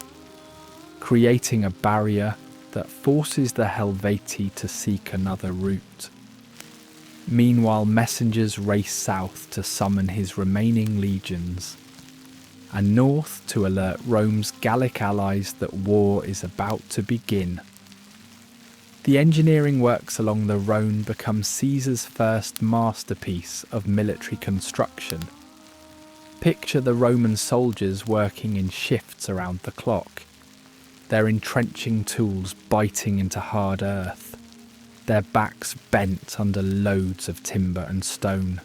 creating a barrier that forces the Helvetii to seek another route. Meanwhile, messengers race south to summon his remaining legions, and north to alert Rome's Gallic allies that war is about to begin. The engineering works along the Rhone become Caesar's first masterpiece of military construction. Picture the Roman soldiers working in shifts around the clock, their entrenching tools biting into hard earth, their backs bent under loads of timber and stone.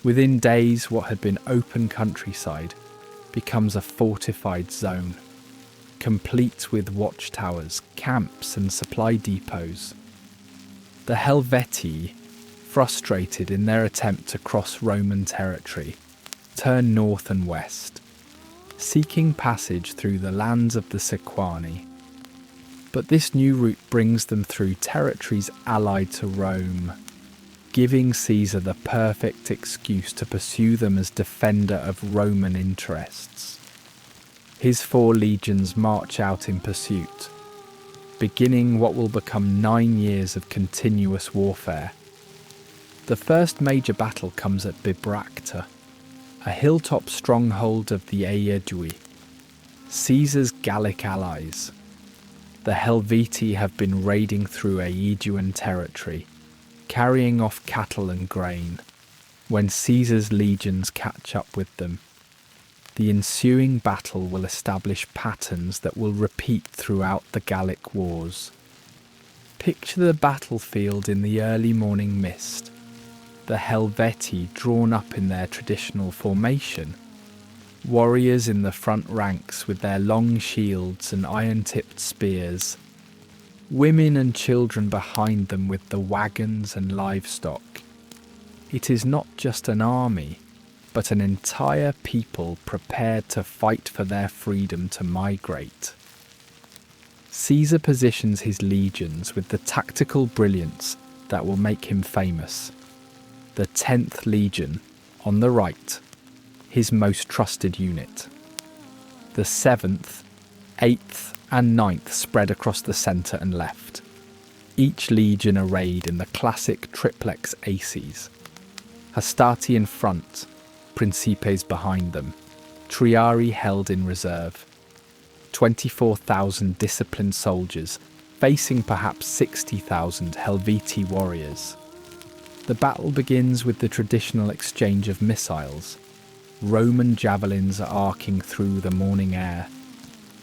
Within days, what had been open countryside becomes a fortified zone, complete with watchtowers, camps and supply depots. The Helvetii, frustrated in their attempt to cross Roman territory, turn north and west, seeking passage through the lands of the Sequani. But this new route brings them through territories allied to Rome, giving Caesar the perfect excuse to pursue them as defender of Roman interests. His 4 legions march out in pursuit, beginning what will become 9 years of continuous warfare. The first major battle comes at Bibracte, a hilltop stronghold of the Aedui, Caesar's Gallic allies. The Helvetii have been raiding through Aeduan territory, carrying off cattle and grain, when Caesar's legions catch up with them. The ensuing battle will establish patterns that will repeat throughout the Gallic wars. Picture the battlefield in the early morning mist, the Helvetii drawn up in their traditional formation, warriors in the front ranks with their long shields and iron-tipped spears, women and children behind them with the wagons and livestock. It is not just an army, but an entire people prepared to fight for their freedom to migrate. Caesar positions his legions with the tactical brilliance that will make him famous. The 10th Legion, on the right, his most trusted unit. The 7th, 8th and 9th spread across the centre and left, each legion arrayed in the classic triplex aces. Hastati in front, Principes behind them, Triarii held in reserve. 24,000 disciplined soldiers facing perhaps 60,000 Helvetii warriors. The battle begins with the traditional exchange of missiles. Roman javelins arcing through the morning air,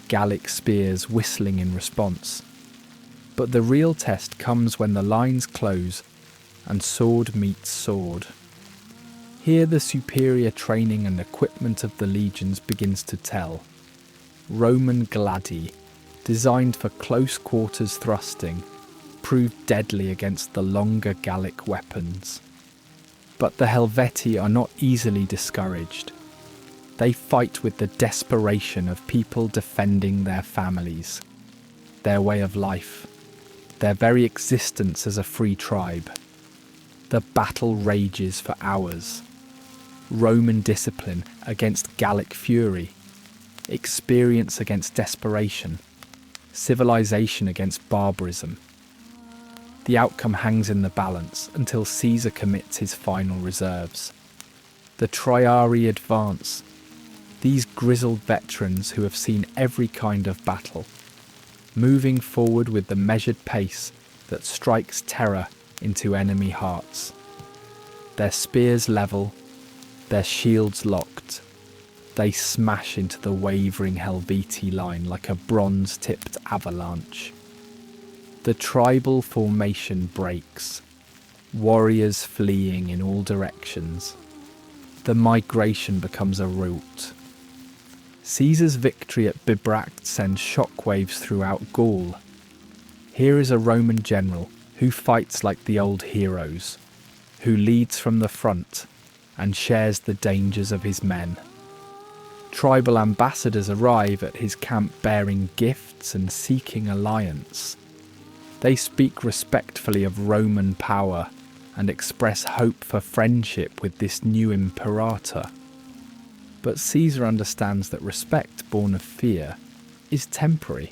Gallic spears whistling in response. But the real test comes when the lines close and sword meets sword. Here the superior training and equipment of the legions begins to tell. Roman gladi, designed for close quarters thrusting, proved deadly against the longer Gallic weapons. But the Helvetii are not easily discouraged. They fight with the desperation of people defending their families, their way of life, their very existence as a free tribe. The battle rages for hours. Roman discipline against Gallic fury, experience against desperation, civilization against barbarism. The outcome hangs in the balance until Caesar commits his final reserves. The Triarii advance, these grizzled veterans who have seen every kind of battle, moving forward with the measured pace that strikes terror into enemy hearts. Their spears level, their shields locked, they smash into the wavering Helvetii line like a bronze-tipped avalanche. The tribal formation breaks, warriors fleeing in all directions. The migration becomes a rout. Caesar's victory at Bibracte sends shockwaves throughout Gaul. Here is a Roman general who fights like the old heroes, who leads from the front and shares the dangers of his men. Tribal ambassadors arrive at his camp bearing gifts and seeking alliance. They speak respectfully of Roman power and express hope for friendship with this new imperator. But Caesar understands that respect born of fear is temporary.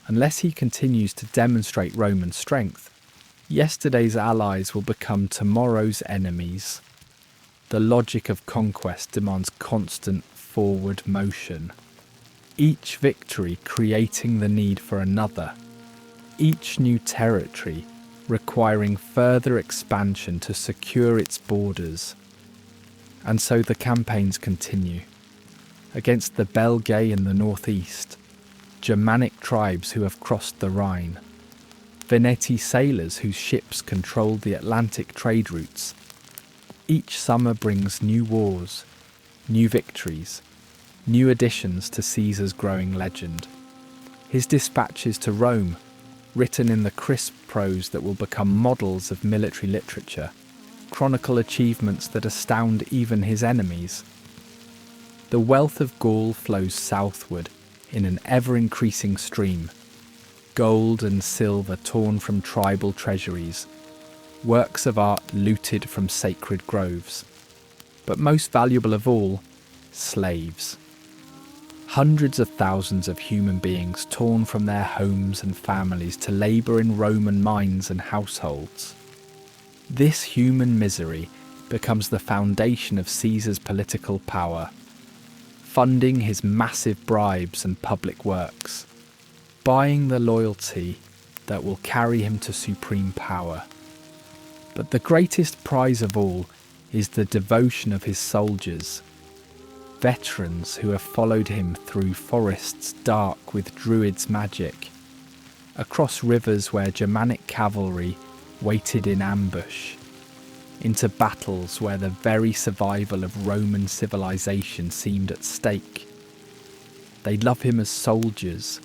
Unless he continues to demonstrate Roman strength, yesterday's allies will become tomorrow's enemies. The logic of conquest demands constant forward motion. Each victory creating the need for another. Each new territory requiring further expansion to secure its borders. And so the campaigns continue. Against the Belgae in the northeast, Germanic tribes who have crossed the Rhine, Veneti sailors whose ships controlled the Atlantic trade routes. Each summer brings new wars, new victories, new additions to Caesar's growing legend. His dispatches to Rome, written in the crisp prose that will become models of military literature, chronicle achievements that astound even his enemies. The wealth of Gaul flows southward in an ever-increasing stream. Gold and silver torn from tribal treasuries, works of art looted from sacred groves. But most valuable of all, slaves. Hundreds of thousands of human beings torn from their homes and families to labour in Roman mines and households. This human misery becomes the foundation of Caesar's political power, funding his massive bribes and public works, buying the loyalty that will carry him to supreme power. But the greatest prize of all is the devotion of his soldiers, veterans who have followed him through forests dark with druids' magic, across rivers where Germanic cavalry waited in ambush, into battles where the very survival of Roman civilization seemed at stake. They love him as soldiers,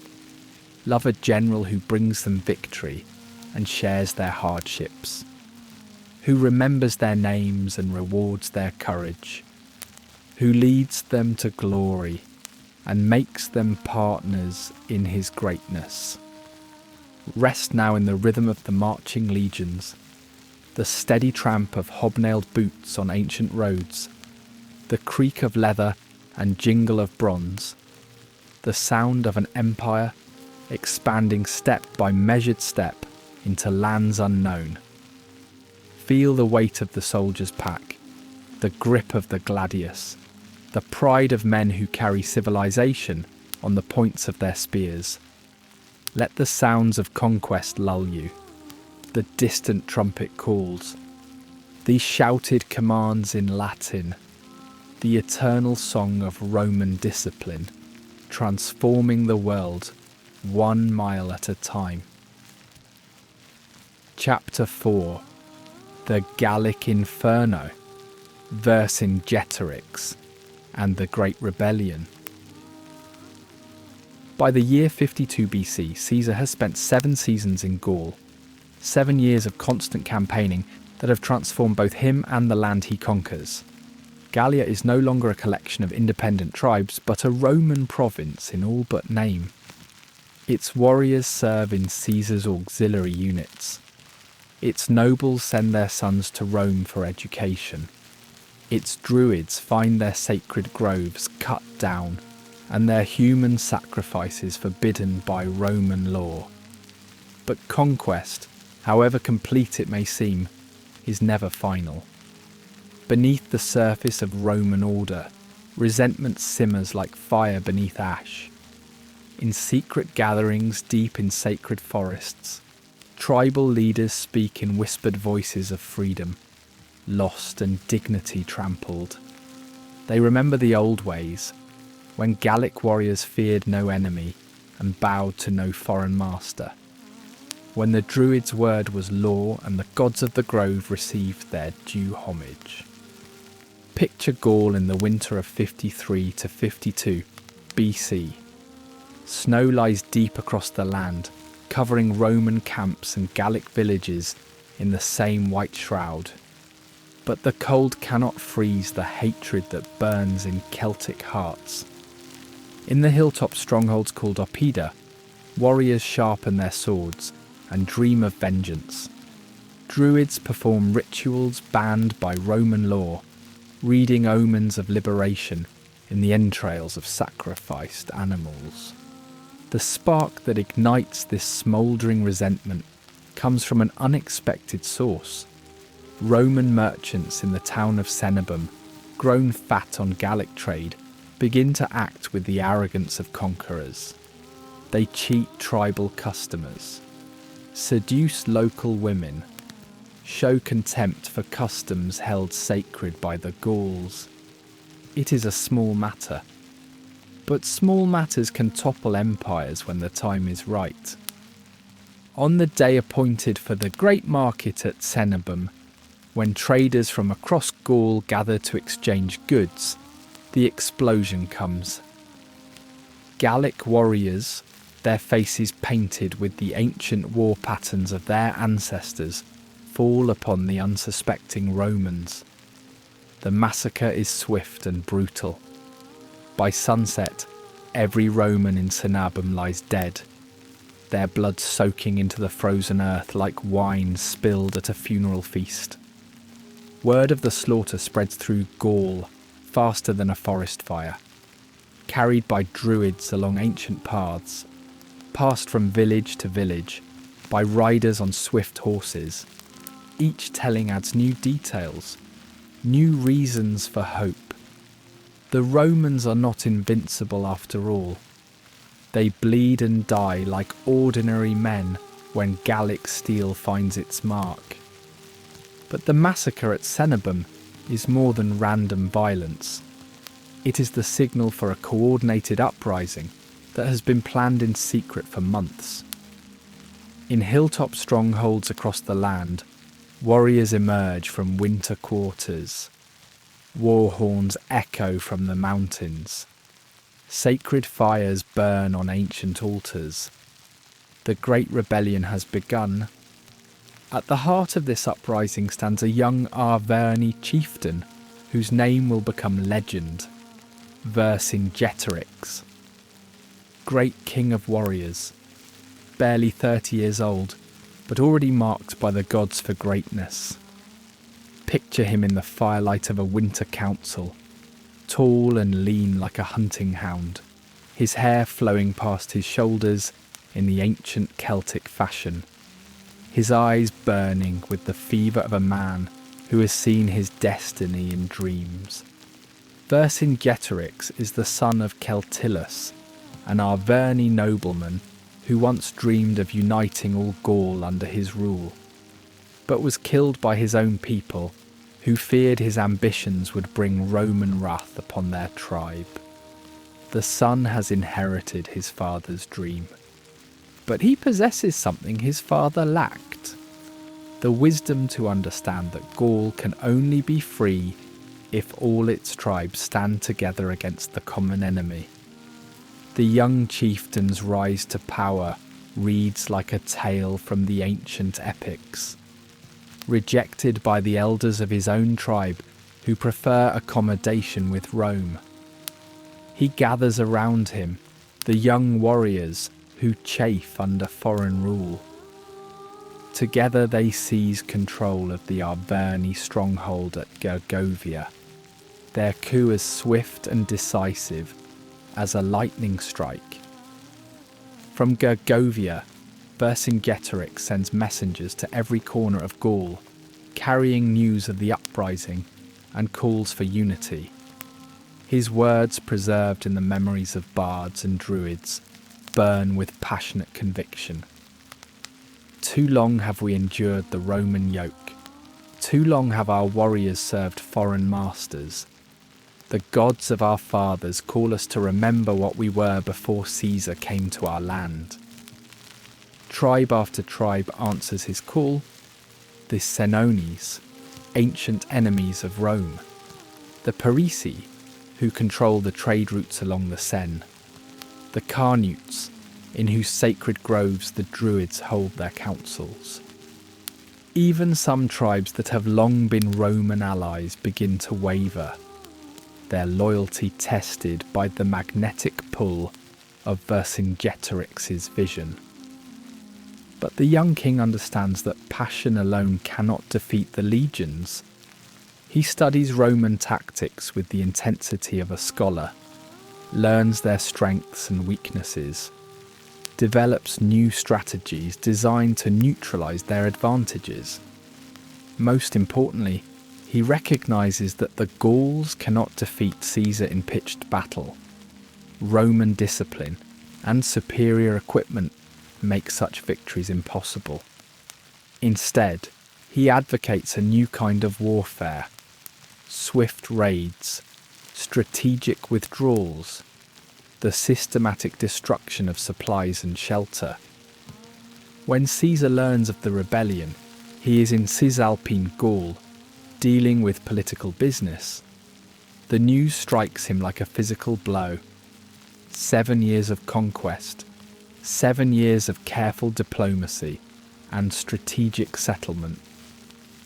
love a general who brings them victory and shares their hardships. who remembers their names and rewards their courage, who leads them to glory and makes them partners in his greatness. Rest now in the rhythm of the marching legions, the steady tramp of hobnailed boots on ancient roads, the creak of leather and jingle of bronze, the sound of an empire expanding step by measured step into lands unknown. Feel the weight of the soldier's pack, the grip of the gladius, the pride of men who carry civilization on the points of their spears. Let the sounds of conquest lull you, the distant trumpet calls, these shouted commands in Latin, the eternal song of Roman discipline, transforming the world 1 mile at a time. Chapter 4. The Gallic Inferno, Vercingetorix, and the Great Rebellion. By the year 52 BC, Caesar has spent 7 seasons in Gaul, 7 years of constant campaigning that have transformed both him and the land he conquers. Gallia is no longer a collection of independent tribes, but a Roman province in all but name. Its warriors serve in Caesar's auxiliary units. Its nobles send their sons to Rome for education. Its druids find their sacred groves cut down and their human sacrifices forbidden by Roman law. But conquest, however complete it may seem, is never final. Beneath the surface of Roman order, resentment simmers like fire beneath ash. In secret gatherings deep in sacred forests, tribal leaders speak in whispered voices of freedom, lost and dignity trampled. They remember the old ways, when Gallic warriors feared no enemy and bowed to no foreign master, when the druid's word was law and the gods of the grove received their due homage. Picture Gaul in the winter of 53 to 52 BC. Snow lies deep across the land, covering Roman camps and Gallic villages in the same white shroud. But the cold cannot freeze the hatred that burns in Celtic hearts. In the hilltop strongholds called Oppida, warriors sharpen their swords and dream of vengeance. Druids perform rituals banned by Roman law, reading omens of liberation in the entrails of sacrificed animals. The spark that ignites this smouldering resentment comes from an unexpected source. Roman merchants in the town of Cenabum, grown fat on Gallic trade, begin to act with the arrogance of conquerors. They cheat tribal customers, seduce local women, show contempt for customs held sacred by the Gauls. It is a small matter, but small matters can topple empires when the time is right. On the day appointed for the great market at Cenabum, when traders from across Gaul gather to exchange goods, the explosion comes. Gallic warriors, their faces painted with the ancient war patterns of their ancestors, fall upon the unsuspecting Romans. The massacre is swift and brutal. By sunset, every Roman in Cenabum lies dead, their blood soaking into the frozen earth like wine spilled at a funeral feast. Word of the slaughter spreads through Gaul faster than a forest fire, carried by druids along ancient paths, passed from village to village, by riders on swift horses. Each telling adds new details, new reasons for hope. The Romans are not invincible after all. They bleed and die like ordinary men when Gallic steel finds its mark. But the massacre at Cenabum is more than random violence. It is the signal for a coordinated uprising that has been planned in secret for months. In hilltop strongholds across the land, warriors emerge from winter quarters. War horns echo from the mountains. Sacred fires burn on ancient altars. The Great Rebellion has begun. At the heart of this uprising stands a young Arverni chieftain whose name will become legend, Vercingetorix. Great king of warriors, barely 30 years old, but already marked by the gods for greatness. Picture him in the firelight of a winter council, tall and lean like a hunting hound, his hair flowing past his shoulders in the ancient Celtic fashion, his eyes burning with the fever of a man who has seen his destiny in dreams. Vercingetorix is the son of Celtillus, an Arverni nobleman who once dreamed of uniting all Gaul under his rule, but was killed by his own people, who feared his ambitions would bring Roman wrath upon their tribe. The son has inherited his father's dream, but he possesses something his father lacked: the wisdom to understand that Gaul can only be free if all its tribes stand together against the common enemy. The young chieftain's rise to power reads like a tale from the ancient epics. Rejected by the elders of his own tribe who prefer accommodation with Rome, he gathers around him the young warriors who chafe under foreign rule. Together they seize control of the Arverni stronghold at Gergovia, their coup as swift and decisive as a lightning strike. From Gergovia, Vercingetorix sends messengers to every corner of Gaul, carrying news of the uprising and calls for unity. His words, preserved in the memories of bards and druids, burn with passionate conviction. Too long have we endured the Roman yoke. Too long have our warriors served foreign masters. The gods of our fathers call us to remember what we were before Caesar came to our land. Tribe after tribe answers his call. The Senones, ancient enemies of Rome. The Parisii, who control the trade routes along the Seine. The Carnutes, in whose sacred groves the Druids hold their councils. Even some tribes that have long been Roman allies begin to waver, their loyalty tested by the magnetic pull of Vercingetorix's vision. But the young king understands that passion alone cannot defeat the legions. He studies Roman tactics with the intensity of a scholar, learns their strengths and weaknesses, develops new strategies designed to neutralize their advantages. Most importantly, he recognizes that the Gauls cannot defeat Caesar in pitched battle. Roman discipline and superior equipment make such victories impossible. Instead, he advocates a new kind of warfare: swift raids, strategic withdrawals, the systematic destruction of supplies and shelter. When Caesar learns of the rebellion, he is in Cisalpine Gaul, dealing with political business. The news strikes him like a physical blow. 7 years of conquest, 7 years of careful diplomacy and strategic settlement,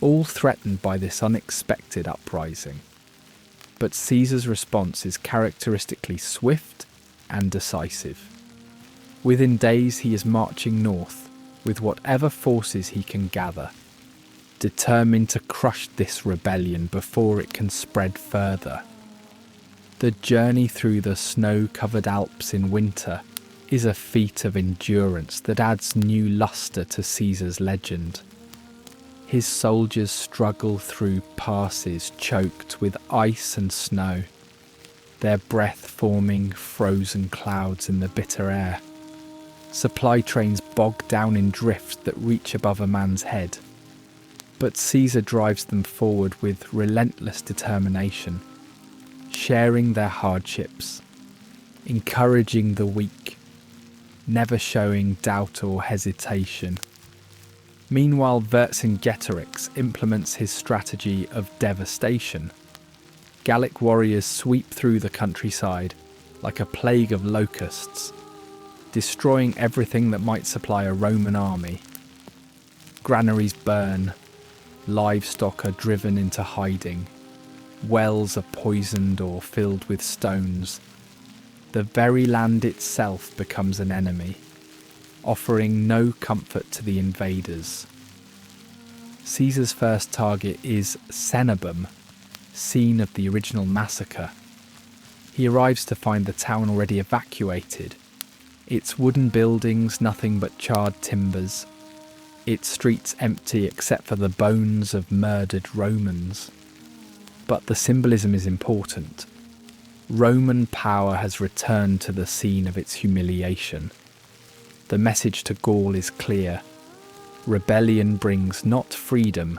all threatened by this unexpected uprising. But Caesar's response is characteristically swift and decisive. Within days he is marching north with whatever forces he can gather, determined to crush this rebellion before it can spread further. The journey through the snow-covered Alps in winter is a feat of endurance that adds new luster to Caesar's legend. His soldiers struggle through passes choked with ice and snow, their breath forming frozen clouds in the bitter air. Supply trains bog down in drifts that reach above a man's head. But Caesar drives them forward with relentless determination, sharing their hardships, encouraging the weak, never showing doubt or hesitation. Meanwhile, Vercingetorix implements his strategy of devastation. Gallic warriors sweep through the countryside like a plague of locusts, destroying everything that might supply a Roman army. Granaries burn, livestock are driven into hiding, wells are poisoned or filled with stones. The very land itself becomes an enemy, offering no comfort to the invaders. Caesar's first target is Cenabum, scene of the original massacre. He arrives to find the town already evacuated, its wooden buildings nothing but charred timbers, its streets empty except for the bones of murdered Romans. But the symbolism is important. Roman power has returned to the scene of its humiliation. The message to Gaul is clear. Rebellion brings not freedom,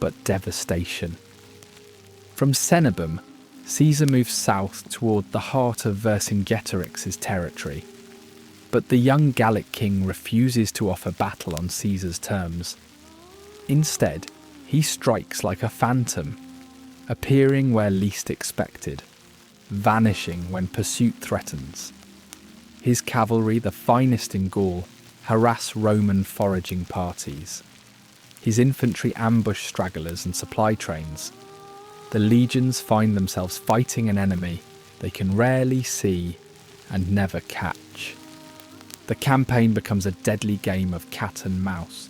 but devastation. From Cenabum, Caesar moves south toward the heart of Vercingetorix's territory. But the young Gallic king refuses to offer battle on Caesar's terms. Instead, he strikes like a phantom, appearing where least expected, vanishing when pursuit threatens. His cavalry, the finest in Gaul, harass Roman foraging parties. His infantry ambush stragglers and supply trains. The legions find themselves fighting an enemy they can rarely see and never catch. The campaign becomes a deadly game of cat and mouse.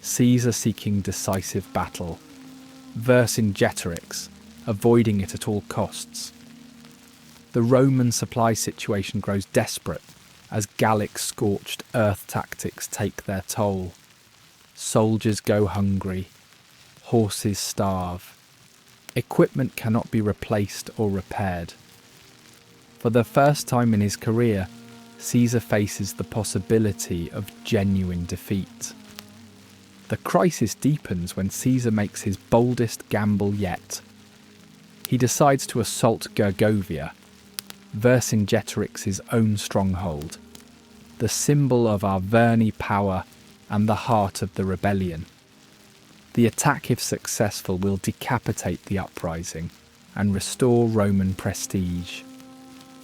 Caesar seeking decisive battle, Vercingetorix avoiding it at all costs. The Roman supply situation grows desperate as Gallic scorched earth tactics take their toll. Soldiers go hungry, horses starve, equipment cannot be replaced or repaired. For the first time in his career, Caesar faces the possibility of genuine defeat. The crisis deepens when Caesar makes his boldest gamble yet. He decides to assault Gergovia, Vercingetorix's own stronghold, the symbol of Arverni power and the heart of the rebellion. The attack, if successful, will decapitate the uprising and restore Roman prestige.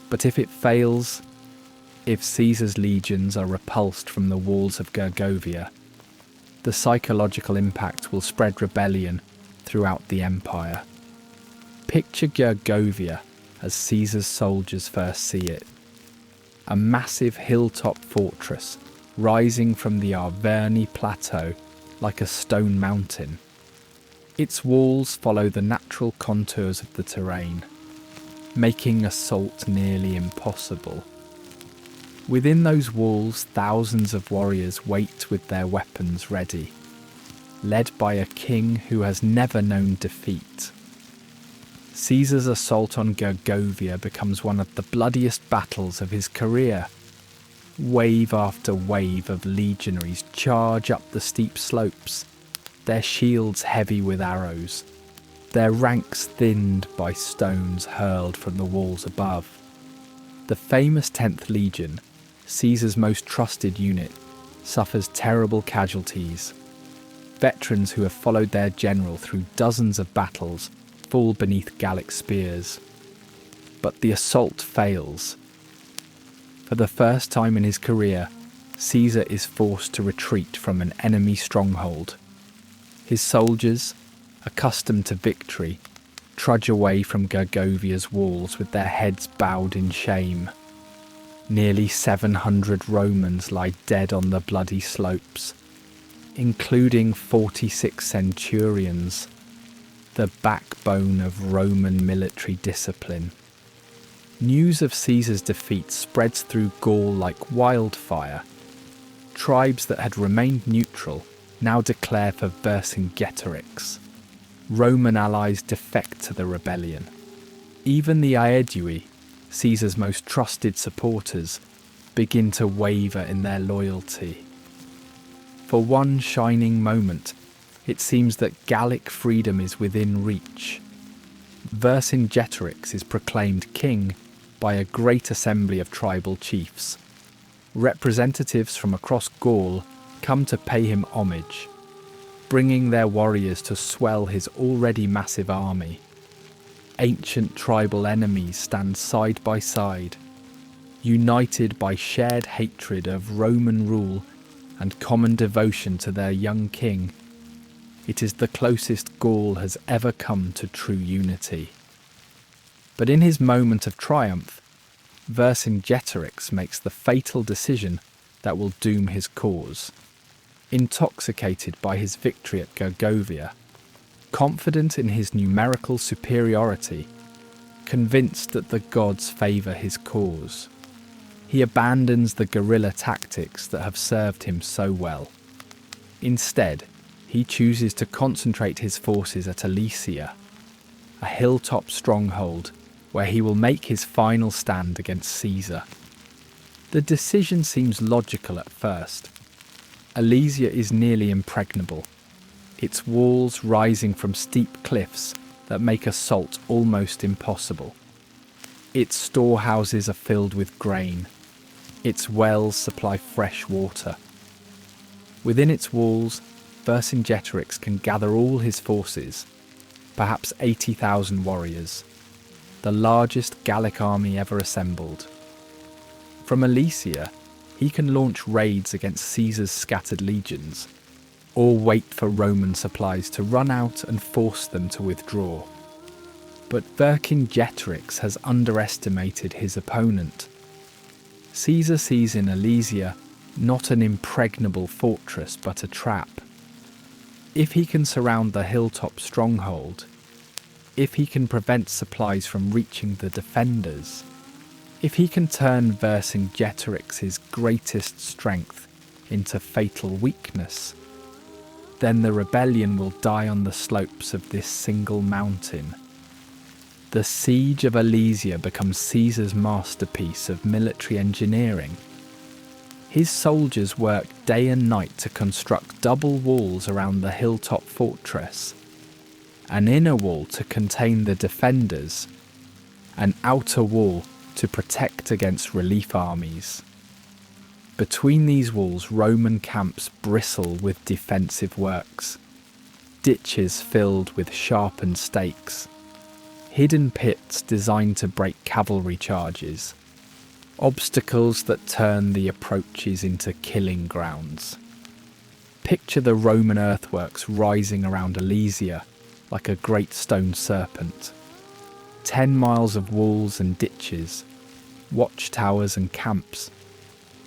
But if it fails, if Caesar's legions are repulsed from the walls of Gergovia, the psychological impact will spread rebellion throughout the empire. Picture Gergovia as Caesar's soldiers first see it. A massive hilltop fortress rising from the Arverni plateau like a stone mountain. Its walls follow the natural contours of the terrain, making assault nearly impossible. Within those walls, thousands of warriors wait with their weapons ready, led by a king who has never known defeat. Caesar's assault on Gergovia becomes one of the bloodiest battles of his career. Wave after wave of legionaries charge up the steep slopes, their shields heavy with arrows, their ranks thinned by stones hurled from the walls above. The famous 10th Legion, Caesar's most trusted unit, suffers terrible casualties. Veterans who have followed their general through dozens of battles fall beneath Gallic spears. But the assault fails. For the first time in his career, Caesar is forced to retreat from an enemy stronghold. His soldiers, accustomed to victory, trudge away from Gergovia's walls with their heads bowed in shame. Nearly 700 Romans lie dead on the bloody slopes, including 46 centurions, the backbone of Roman military discipline. News of Caesar's defeat spreads through Gaul like wildfire. Tribes that had remained neutral now declare for Vercingetorix. Roman allies defect to the rebellion. Even the Aedui, Caesar's most trusted supporters, begin to waver in their loyalty. For one shining moment, it seems that Gallic freedom is within reach. Vercingetorix is proclaimed king by a great assembly of tribal chiefs. Representatives from across Gaul come to pay him homage, bringing their warriors to swell his already massive army. Ancient tribal enemies stand side by side, united by shared hatred of Roman rule and common devotion to their young king, it is the closest Gaul has ever come to true unity. But in his moment of triumph, Vercingetorix makes the fatal decision that will doom his cause. Intoxicated by his victory at Gergovia, confident in his numerical superiority, convinced that the gods favour his cause, he abandons the guerrilla tactics that have served him so well. Instead, he chooses to concentrate his forces at Alesia, a hilltop stronghold where he will make his final stand against Caesar. The decision seems logical at first. Alesia is nearly impregnable, its walls rising from steep cliffs that make assault almost impossible. Its storehouses are filled with grain. Its wells supply fresh water. Within its walls, Vercingetorix can gather all his forces, perhaps 80,000 warriors, the largest Gallic army ever assembled. From Alesia, he can launch raids against Caesar's scattered legions, or wait for Roman supplies to run out and force them to withdraw. But Vercingetorix has underestimated his opponent. Caesar sees in Alesia not an impregnable fortress but a trap. If he can surround the hilltop stronghold, if he can prevent supplies from reaching the defenders, if he can turn Vercingetorix's greatest strength into fatal weakness, then the rebellion will die on the slopes of this single mountain. The siege of Alesia becomes Caesar's masterpiece of military engineering. His soldiers work day and night to construct double walls around the hilltop fortress, an inner wall to contain the defenders, an outer wall to protect against relief armies. Between these walls, Roman camps bristle with defensive works, ditches filled with sharpened stakes, hidden pits designed to break cavalry charges, obstacles that turn the approaches into killing grounds. Picture the Roman earthworks rising around Alesia like a great stone serpent. 10 miles of walls and ditches, watchtowers and camps,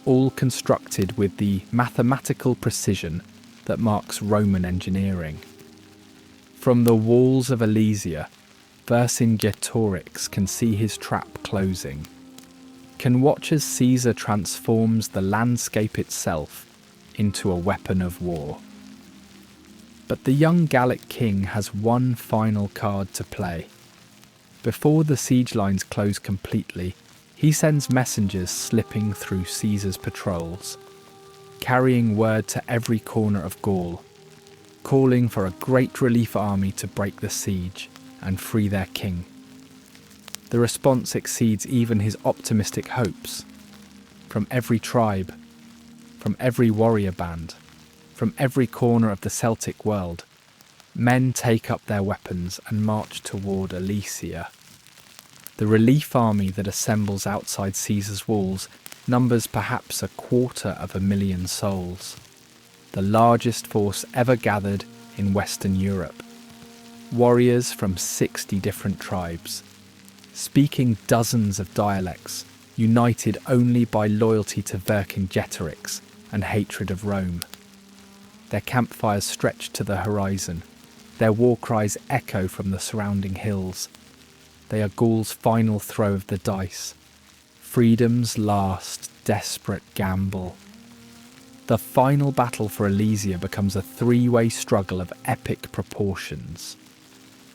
all constructed with the mathematical precision that marks Roman engineering. From the walls of Alesia, Vercingetorix can see his trap closing, can watch as Caesar transforms the landscape itself into a weapon of war. But the young Gallic king has one final card to play. Before the siege lines close completely, he sends messengers slipping through Caesar's patrols, carrying word to every corner of Gaul, calling for a great relief army to break the siege and free their king. The response exceeds even his optimistic hopes. From every tribe, from every warrior band, from every corner of the Celtic world, men take up their weapons and march toward Alesia. The relief army that assembles outside Caesar's walls numbers perhaps 250,000 souls, the largest force ever gathered in Western Europe. Warriors from 60 different tribes, speaking dozens of dialects, united only by loyalty to Vercingetorix and hatred of Rome. Their campfires stretch to the horizon, their war cries echo from the surrounding hills. They are Gaul's final throw of the dice, freedom's last desperate gamble. The final battle for Alesia becomes a three-way struggle of epic proportions.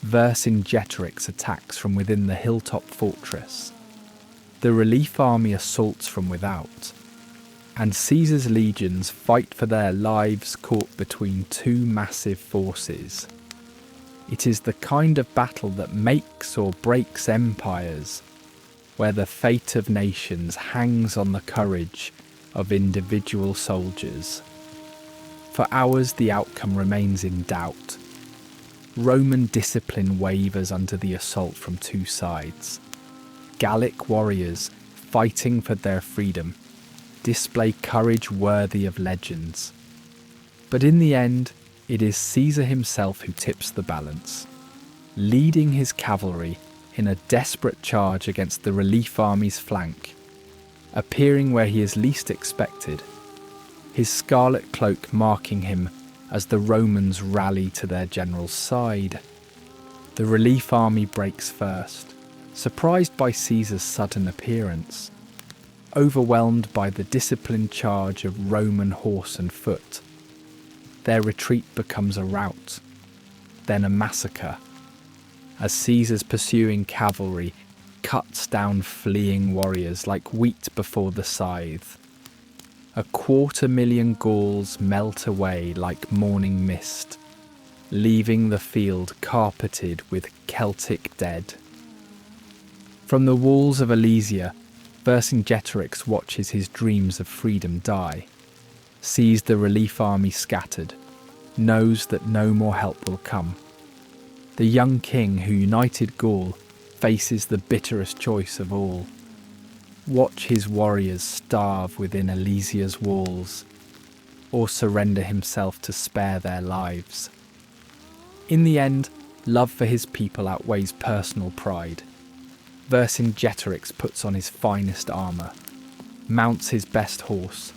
Vercingetorix attacks from within the hilltop fortress. The relief army assaults from without, and Caesar's legions fight for their lives caught between two massive forces. It is the kind of battle that makes or breaks empires, where the fate of nations hangs on the courage of individual soldiers. For hours the outcome remains in doubt. Roman discipline wavers under the assault from two sides. Gallic warriors fighting for their freedom, display courage worthy of legends. But in the end, it is Caesar himself who tips the balance, leading his cavalry in a desperate charge against the relief army's flank, appearing where he is least expected, his scarlet cloak marking him as the Romans rally to their general's side. The relief army breaks first, surprised by Caesar's sudden appearance, overwhelmed by the disciplined charge of Roman horse and foot. Their retreat becomes a rout, then a massacre, as Caesar's pursuing cavalry cuts down fleeing warriors like wheat before the scythe. 250,000 Gauls melt away like morning mist, leaving the field carpeted with Celtic dead. From the walls of Alesia, Vercingetorix watches his dreams of freedom die, sees the relief army scattered, knows that no more help will come. The young king who united Gaul faces the bitterest choice of all. Watch his warriors starve within Alesia's walls, or surrender himself to spare their lives. In the end, love for his people outweighs personal pride. Vercingetorix puts on his finest armour, mounts his best horse,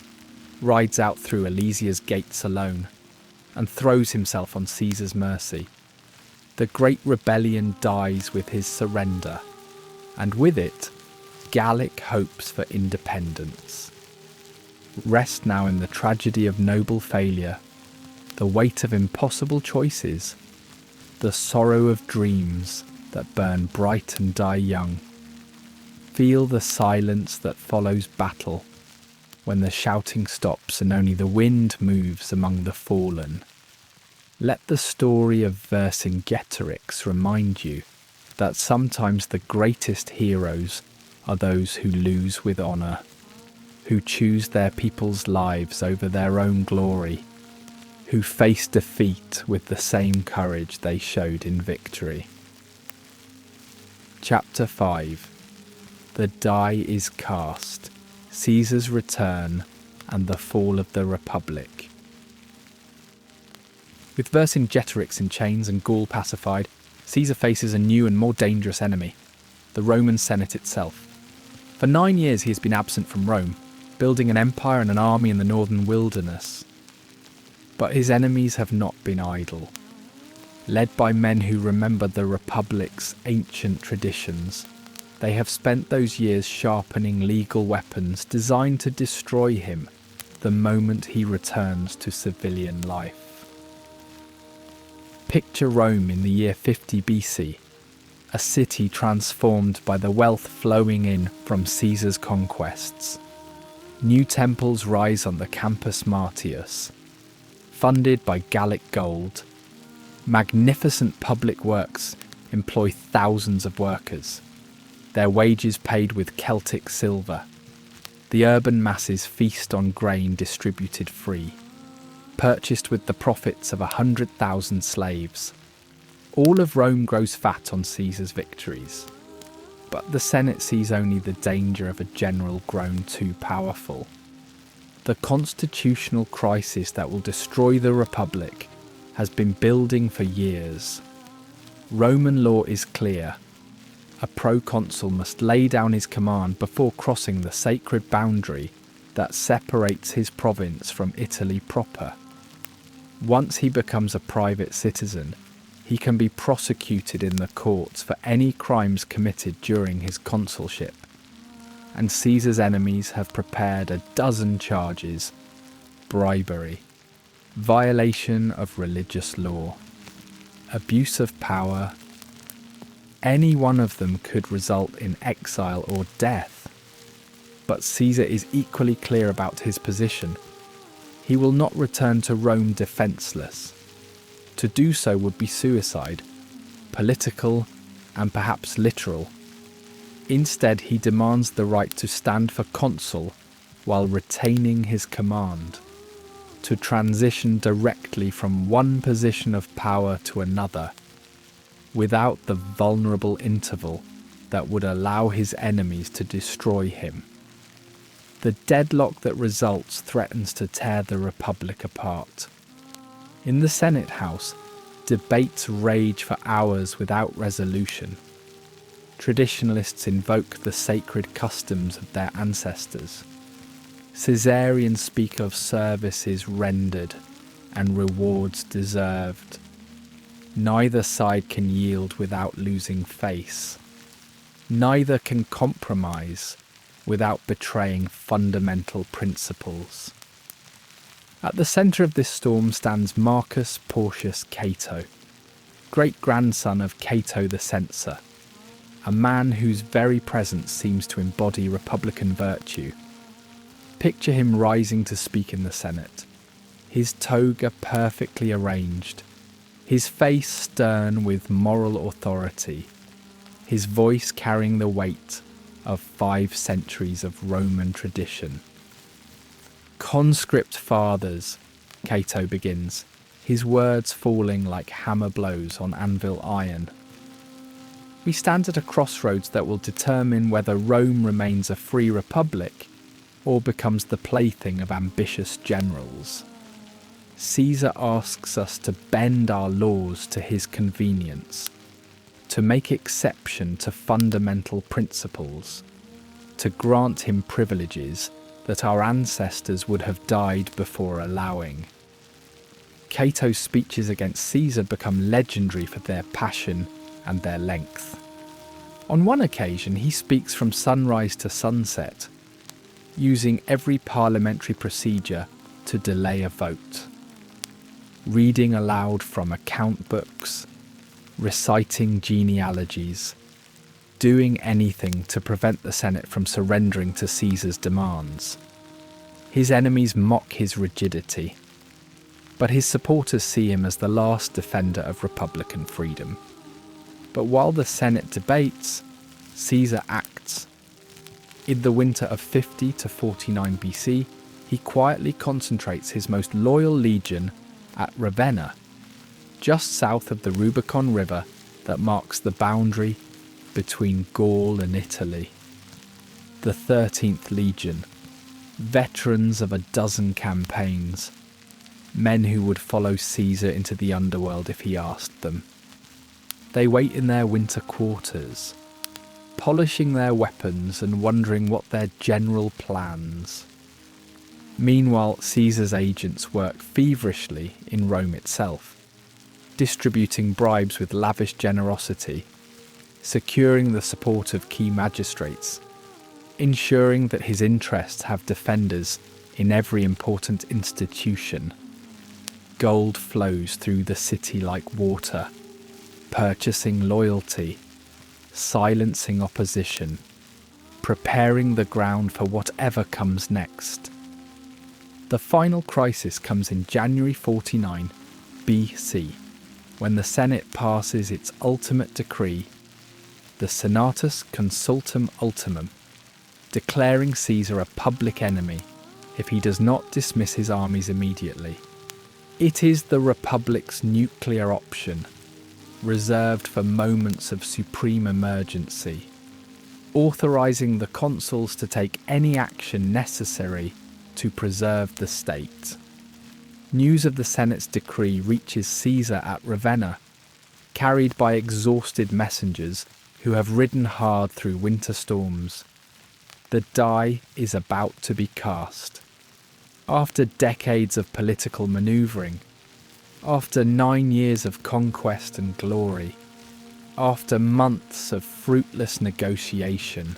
rides out through Alesia's gates alone, and throws himself on Caesar's mercy. The great rebellion dies with his surrender, and with it, Gallic hopes for independence. Rest now in the tragedy of noble failure, the weight of impossible choices, the sorrow of dreams that burn bright and die young. Feel the silence that follows battle, when the shouting stops and only the wind moves among the fallen. Let the story of Vercingetorix remind you that sometimes the greatest heroes are those who lose with honour, who choose their people's lives over their own glory, who face defeat with the same courage they showed in victory. Chapter 5. The die is cast, Caesar's return and the fall of the Republic. With Vercingetorix in chains and Gaul pacified, Caesar faces a new and more dangerous enemy, the Roman Senate itself. For 9 years he has been absent from Rome, building an empire and an army in the northern wilderness. But his enemies have not been idle. Led by men who remember the Republic's ancient traditions, they have spent those years sharpening legal weapons designed to destroy him the moment he returns to civilian life. Picture Rome in the year 50 BC, a city transformed by the wealth flowing in from Caesar's conquests. New temples rise on the Campus Martius, funded by Gallic gold. Magnificent public works employ thousands of workers, their wages paid with Celtic silver. The urban masses feast on grain distributed free, purchased with the profits of 100,000 slaves. All of Rome grows fat on Caesar's victories, but the Senate sees only the danger of a general grown too powerful. The constitutional crisis that will destroy the Republic has been building for years. Roman law is clear. A proconsul must lay down his command before crossing the sacred boundary that separates his province from Italy proper. Once he becomes a private citizen, he can be prosecuted in the courts for any crimes committed during his consulship. And Caesar's enemies have prepared a dozen charges: bribery, violation of religious law, abuse of power. Any one of them could result in exile or death. But Caesar is equally clear about his position. He will not return to Rome defenceless. To do so would be suicide, political and perhaps literal. Instead, he demands the right to stand for consul while retaining his command, to transition directly from one position of power to another, without the vulnerable interval that would allow his enemies to destroy him. The deadlock that results threatens to tear the Republic apart. In the Senate House, debates rage for hours without resolution. Traditionalists invoke the sacred customs of their ancestors. Caesarians speak of services rendered and rewards deserved. Neither side can yield without losing face. Neither can compromise without betraying fundamental principles. At the centre of this storm stands Marcus Porcius Cato, great-grandson of Cato the Censor, a man whose very presence seems to embody republican virtue. Picture him rising to speak in the Senate, his toga perfectly arranged, his face stern with moral authority, his voice carrying the weight of 5 centuries of Roman tradition. Conscript fathers, Cato begins, his words falling like hammer blows on anvil iron. We stand at a crossroads that will determine whether Rome remains a free republic or becomes the plaything of ambitious generals. Caesar asks us to bend our laws to his convenience, to make exception to fundamental principles, to grant him privileges that our ancestors would have died before allowing. Cato's speeches against Caesar become legendary for their passion and their length. On one occasion, he speaks from sunrise to sunset, using every parliamentary procedure to delay a vote. Reading aloud from account books, reciting genealogies, doing anything to prevent the Senate from surrendering to Caesar's demands. His enemies mock his rigidity, but his supporters see him as the last defender of republican freedom. But while the Senate debates, Caesar acts. In the winter of 50 to 49 BC, he quietly concentrates his most loyal legion at Ravenna, just south of the Rubicon River that marks the boundary between Gaul and Italy. The 13th Legion, veterans of a dozen campaigns, men who would follow Caesar into the underworld if he asked them. They wait in their winter quarters, polishing their weapons and wondering what their general plans. Meanwhile, Caesar's agents work feverishly in Rome itself, distributing bribes with lavish generosity, securing the support of key magistrates, ensuring that his interests have defenders in every important institution. Gold flows through the city like water, purchasing loyalty, silencing opposition, preparing the ground for whatever comes next. The final crisis comes in January 49 BC, when the Senate passes its ultimate decree, the Senatus Consultum Ultimum, declaring Caesar a public enemy if he does not dismiss his armies immediately. It is the Republic's nuclear option, reserved for moments of supreme emergency, authorising the consuls to take any action necessary to preserve the state. News of the Senate's decree reaches Caesar at Ravenna, carried by exhausted messengers who have ridden hard through winter storms. The die is about to be cast. After decades of political manoeuvring, after 9 years of conquest and glory, after months of fruitless negotiation,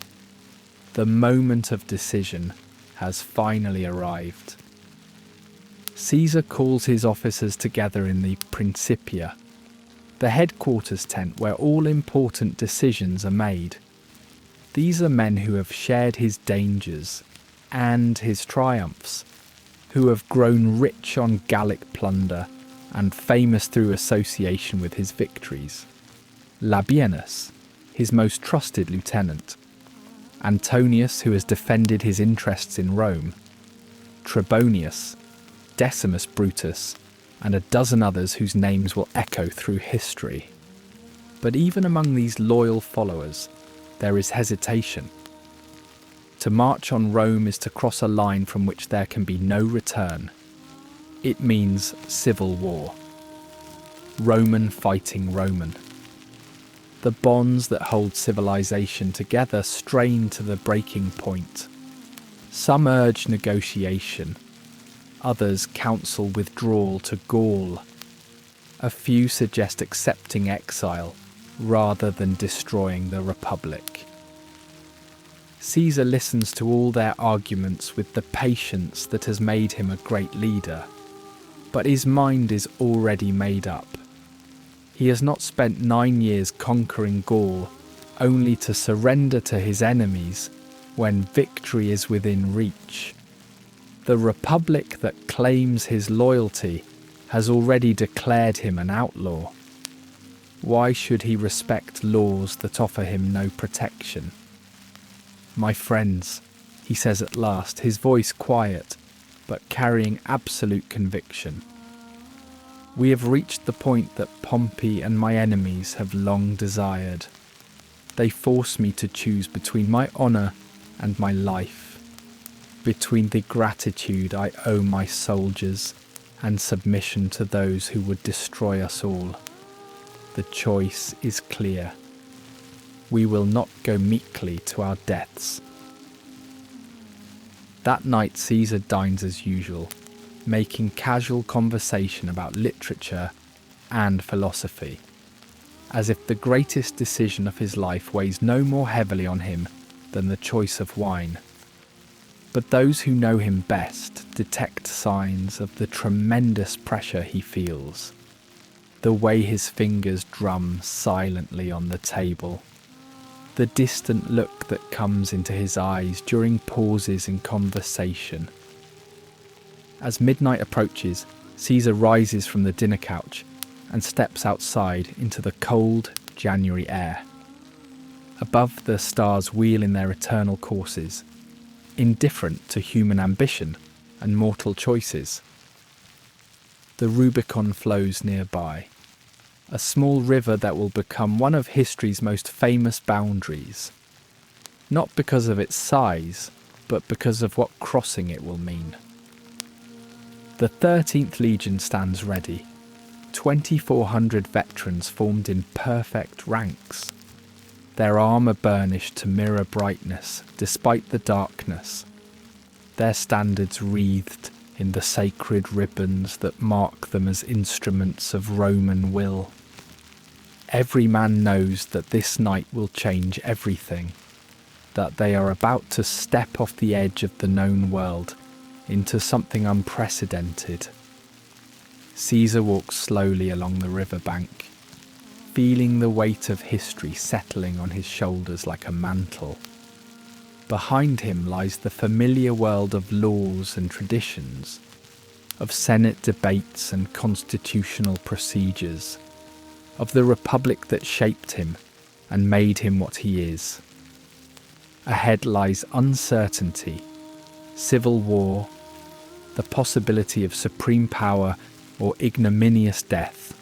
the moment of decision has finally arrived. Caesar calls his officers together in the Principia, the headquarters tent where all important decisions are made. These are men who have shared his dangers and his triumphs, who have grown rich on Gallic plunder and famous through association with his victories. Labienus, his most trusted lieutenant, Antonius, who has defended his interests in Rome, Trebonius, Decimus Brutus, and a dozen others whose names will echo through history. But even among these loyal followers, there is hesitation. To march on Rome is to cross a line from which there can be no return. It means civil war. Roman fighting Roman. The bonds that hold civilization together strain to the breaking point. Some urge negotiation. Others counsel withdrawal to Gaul. A few suggest accepting exile rather than destroying the Republic. Caesar listens to all their arguments with the patience that has made him a great leader. But his mind is already made up. He has not spent 9 years conquering Gaul only to surrender to his enemies when victory is within reach. The Republic that claims his loyalty has already declared him an outlaw. Why should he respect laws that offer him no protection? "My friends," he says at last, his voice quiet, but carrying absolute conviction. "We have reached the point that Pompey and my enemies have long desired. They force me to choose between my honour and my life, between the gratitude I owe my soldiers and submission to those who would destroy us all. The choice is clear. We will not go meekly to our deaths." That night Caesar dines as usual, making casual conversation about literature and philosophy, as if the greatest decision of his life weighs no more heavily on him than the choice of wine. But those who know him best detect signs of the tremendous pressure he feels, the way his fingers drum silently on the table, the distant look that comes into his eyes during pauses in conversation. As midnight approaches, Caesar rises from the dinner couch and steps outside into the cold January air. Above, the stars wheel in their eternal courses, indifferent to human ambition and mortal choices. The Rubicon flows nearby, a small river that will become one of history's most famous boundaries, not because of its size, but because of what crossing it will mean. The 13th Legion stands ready, 2,400 veterans formed in perfect ranks, their armour burnished to mirror brightness despite the darkness, their standards wreathed in the sacred ribbons that mark them as instruments of Roman will. Every man knows that this night will change everything, that they are about to step off the edge of the known world into something unprecedented. Caesar walks slowly along the riverbank, feeling the weight of history settling on his shoulders like a mantle. Behind him lies the familiar world of laws and traditions, of Senate debates and constitutional procedures, of the republic that shaped him and made him what he is. Ahead lies uncertainty, civil war, the possibility of supreme power or ignominious death.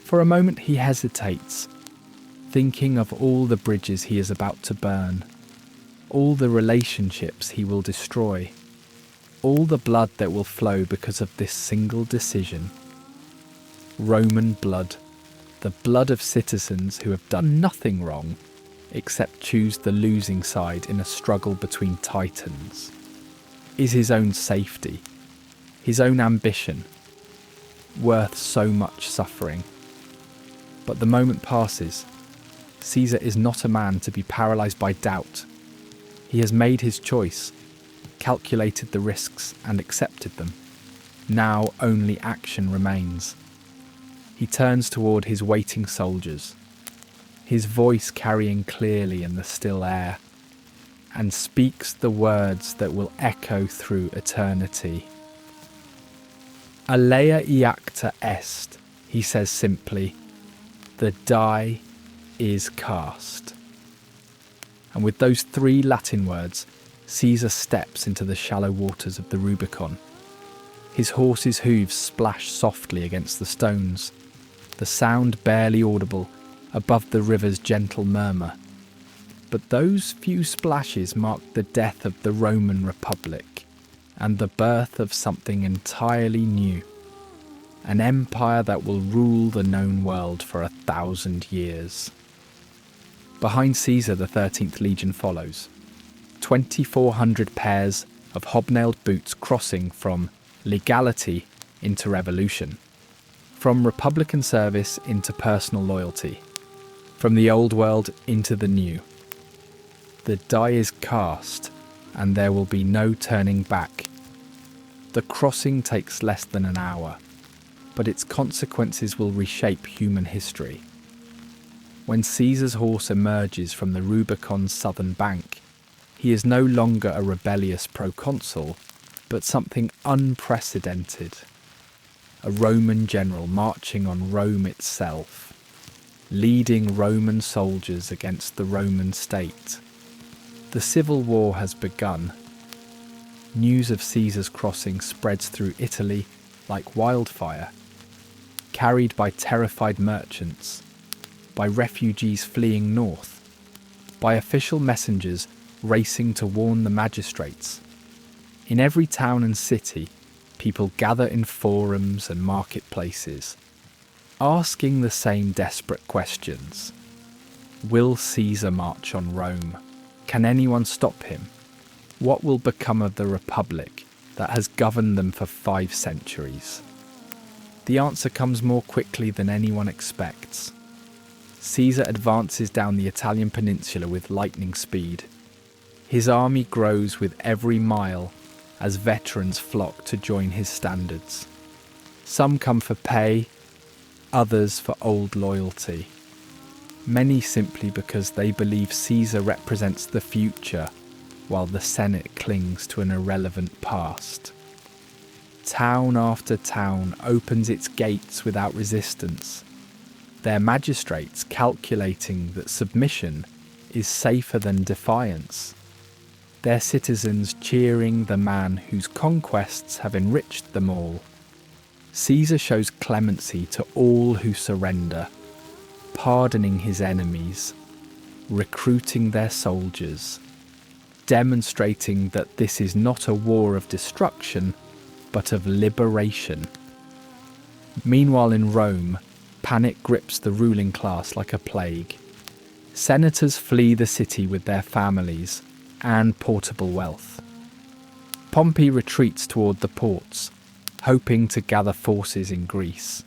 For a moment he hesitates, thinking of all the bridges he is about to burn, all the relationships he will destroy, all the blood that will flow because of this single decision. Roman blood, the blood of citizens who have done nothing wrong except choose the losing side in a struggle between titans. Is his own safety, his own ambition, worth so much suffering? But the moment passes. Caesar is not a man to be paralysed by doubt. He has made his choice, calculated the risks and accepted them. Now only action remains. He turns toward his waiting soldiers, his voice carrying clearly in the still air, and speaks the words that will echo through eternity. "Alea iacta est," he says simply. "The die is cast." And with those 3 Latin words, Caesar steps into the shallow waters of the Rubicon. His horse's hooves splash softly against the stones, the sound barely audible above the river's gentle murmur. But those few splashes marked the death of the Roman Republic and the birth of something entirely new, an empire that will rule the known world for 1,000 years. Behind Caesar, the 13th Legion follows, 2,400 pairs of hobnailed boots crossing from legality into revolution, from republican service into personal loyalty, from the old world into the new. The die is cast, and there will be no turning back. The crossing takes less than an hour, but its consequences will reshape human history. When Caesar's horse emerges from the Rubicon's southern bank, he is no longer a rebellious proconsul, but something unprecedented. A Roman general marching on Rome itself, leading Roman soldiers against the Roman state. The civil war has begun. News of Caesar's crossing spreads through Italy like wildfire, carried by terrified merchants, by refugees fleeing north, by official messengers racing to warn the magistrates. In every town and city, people gather in forums and marketplaces, asking the same desperate questions. Will Caesar march on Rome? Can anyone stop him? What will become of the Republic that has governed them for 5 centuries? The answer comes more quickly than anyone expects. Caesar advances down the Italian peninsula with lightning speed. His army grows with every mile as veterans flock to join his standards. Some come for pay, others for old loyalty. Many simply because they believe Caesar represents the future, while the Senate clings to an irrelevant past. Town after town opens its gates without resistance, their magistrates calculating that submission is safer than defiance, their citizens cheering the man whose conquests have enriched them all. Caesar shows clemency to all who surrender, pardoning his enemies, recruiting their soldiers, demonstrating that this is not a war of destruction, but of liberation. Meanwhile in Rome, panic grips the ruling class like a plague. Senators flee the city with their families and portable wealth. Pompey retreats toward the ports, hoping to gather forces in Greece.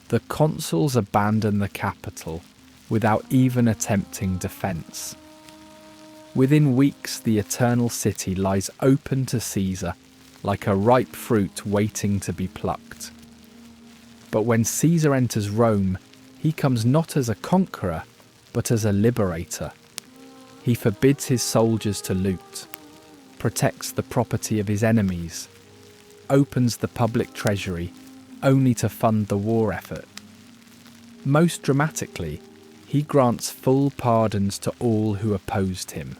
The consuls abandon the capital without even attempting defence. Within weeks, the eternal city lies open to Caesar like a ripe fruit waiting to be plucked. But when Caesar enters Rome, he comes not as a conqueror, but as a liberator. He forbids his soldiers to loot, protects the property of his enemies, opens the public treasury only to fund the war effort. Most dramatically, he grants full pardons to all who opposed him,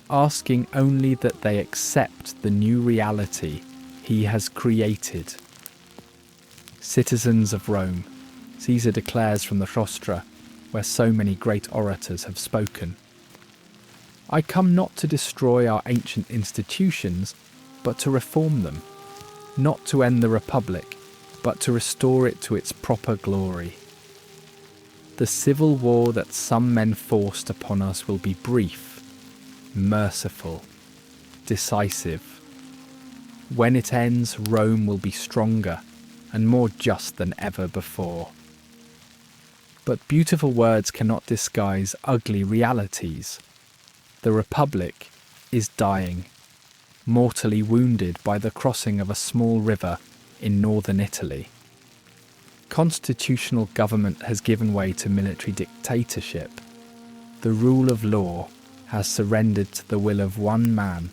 asking only that they accept the new reality he has created. Citizens of Rome, Caesar declares from the rostra, where so many great orators have spoken, I come not to destroy our ancient institutions, but to reform them, not to end the Republic, but to restore it to its proper glory. The civil war that some men forced upon us will be brief, merciful, decisive. When it ends, Rome will be stronger and more just than ever before. But beautiful words cannot disguise ugly realities. The Republic is dying, mortally wounded by the crossing of a small river in northern Italy. Constitutional government has given way to military dictatorship. The rule of law has surrendered to the will of one man.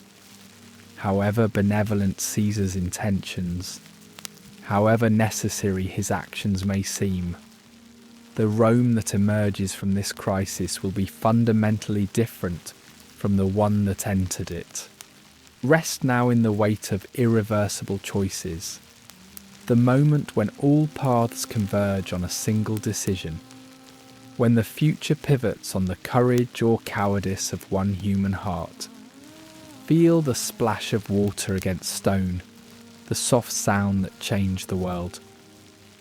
However benevolent Caesar's intentions, however necessary his actions may seem, the Rome that emerges from this crisis will be fundamentally different from the one that entered it. Rest now in the weight of irreversible choices, the moment when all paths converge on a single decision. when the future pivots on the courage or cowardice of one human heart. Feel the splash of water against stone, the soft sound that changed the world.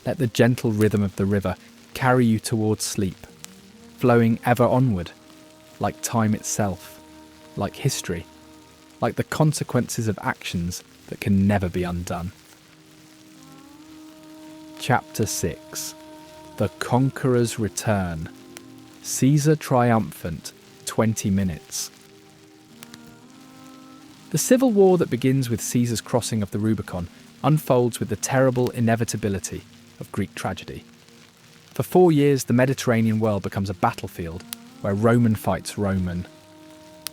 Let the gentle rhythm of the river carry you towards sleep, flowing ever onward, like time itself, like history, like the consequences of actions that can never be undone. Chapter 6. The Conqueror's Return. Caesar Triumphant, 20 minutes. The civil war that begins with Caesar's crossing of the Rubicon unfolds with the terrible inevitability of Greek tragedy. For 4 years, the Mediterranean world becomes a battlefield where Roman fights Roman,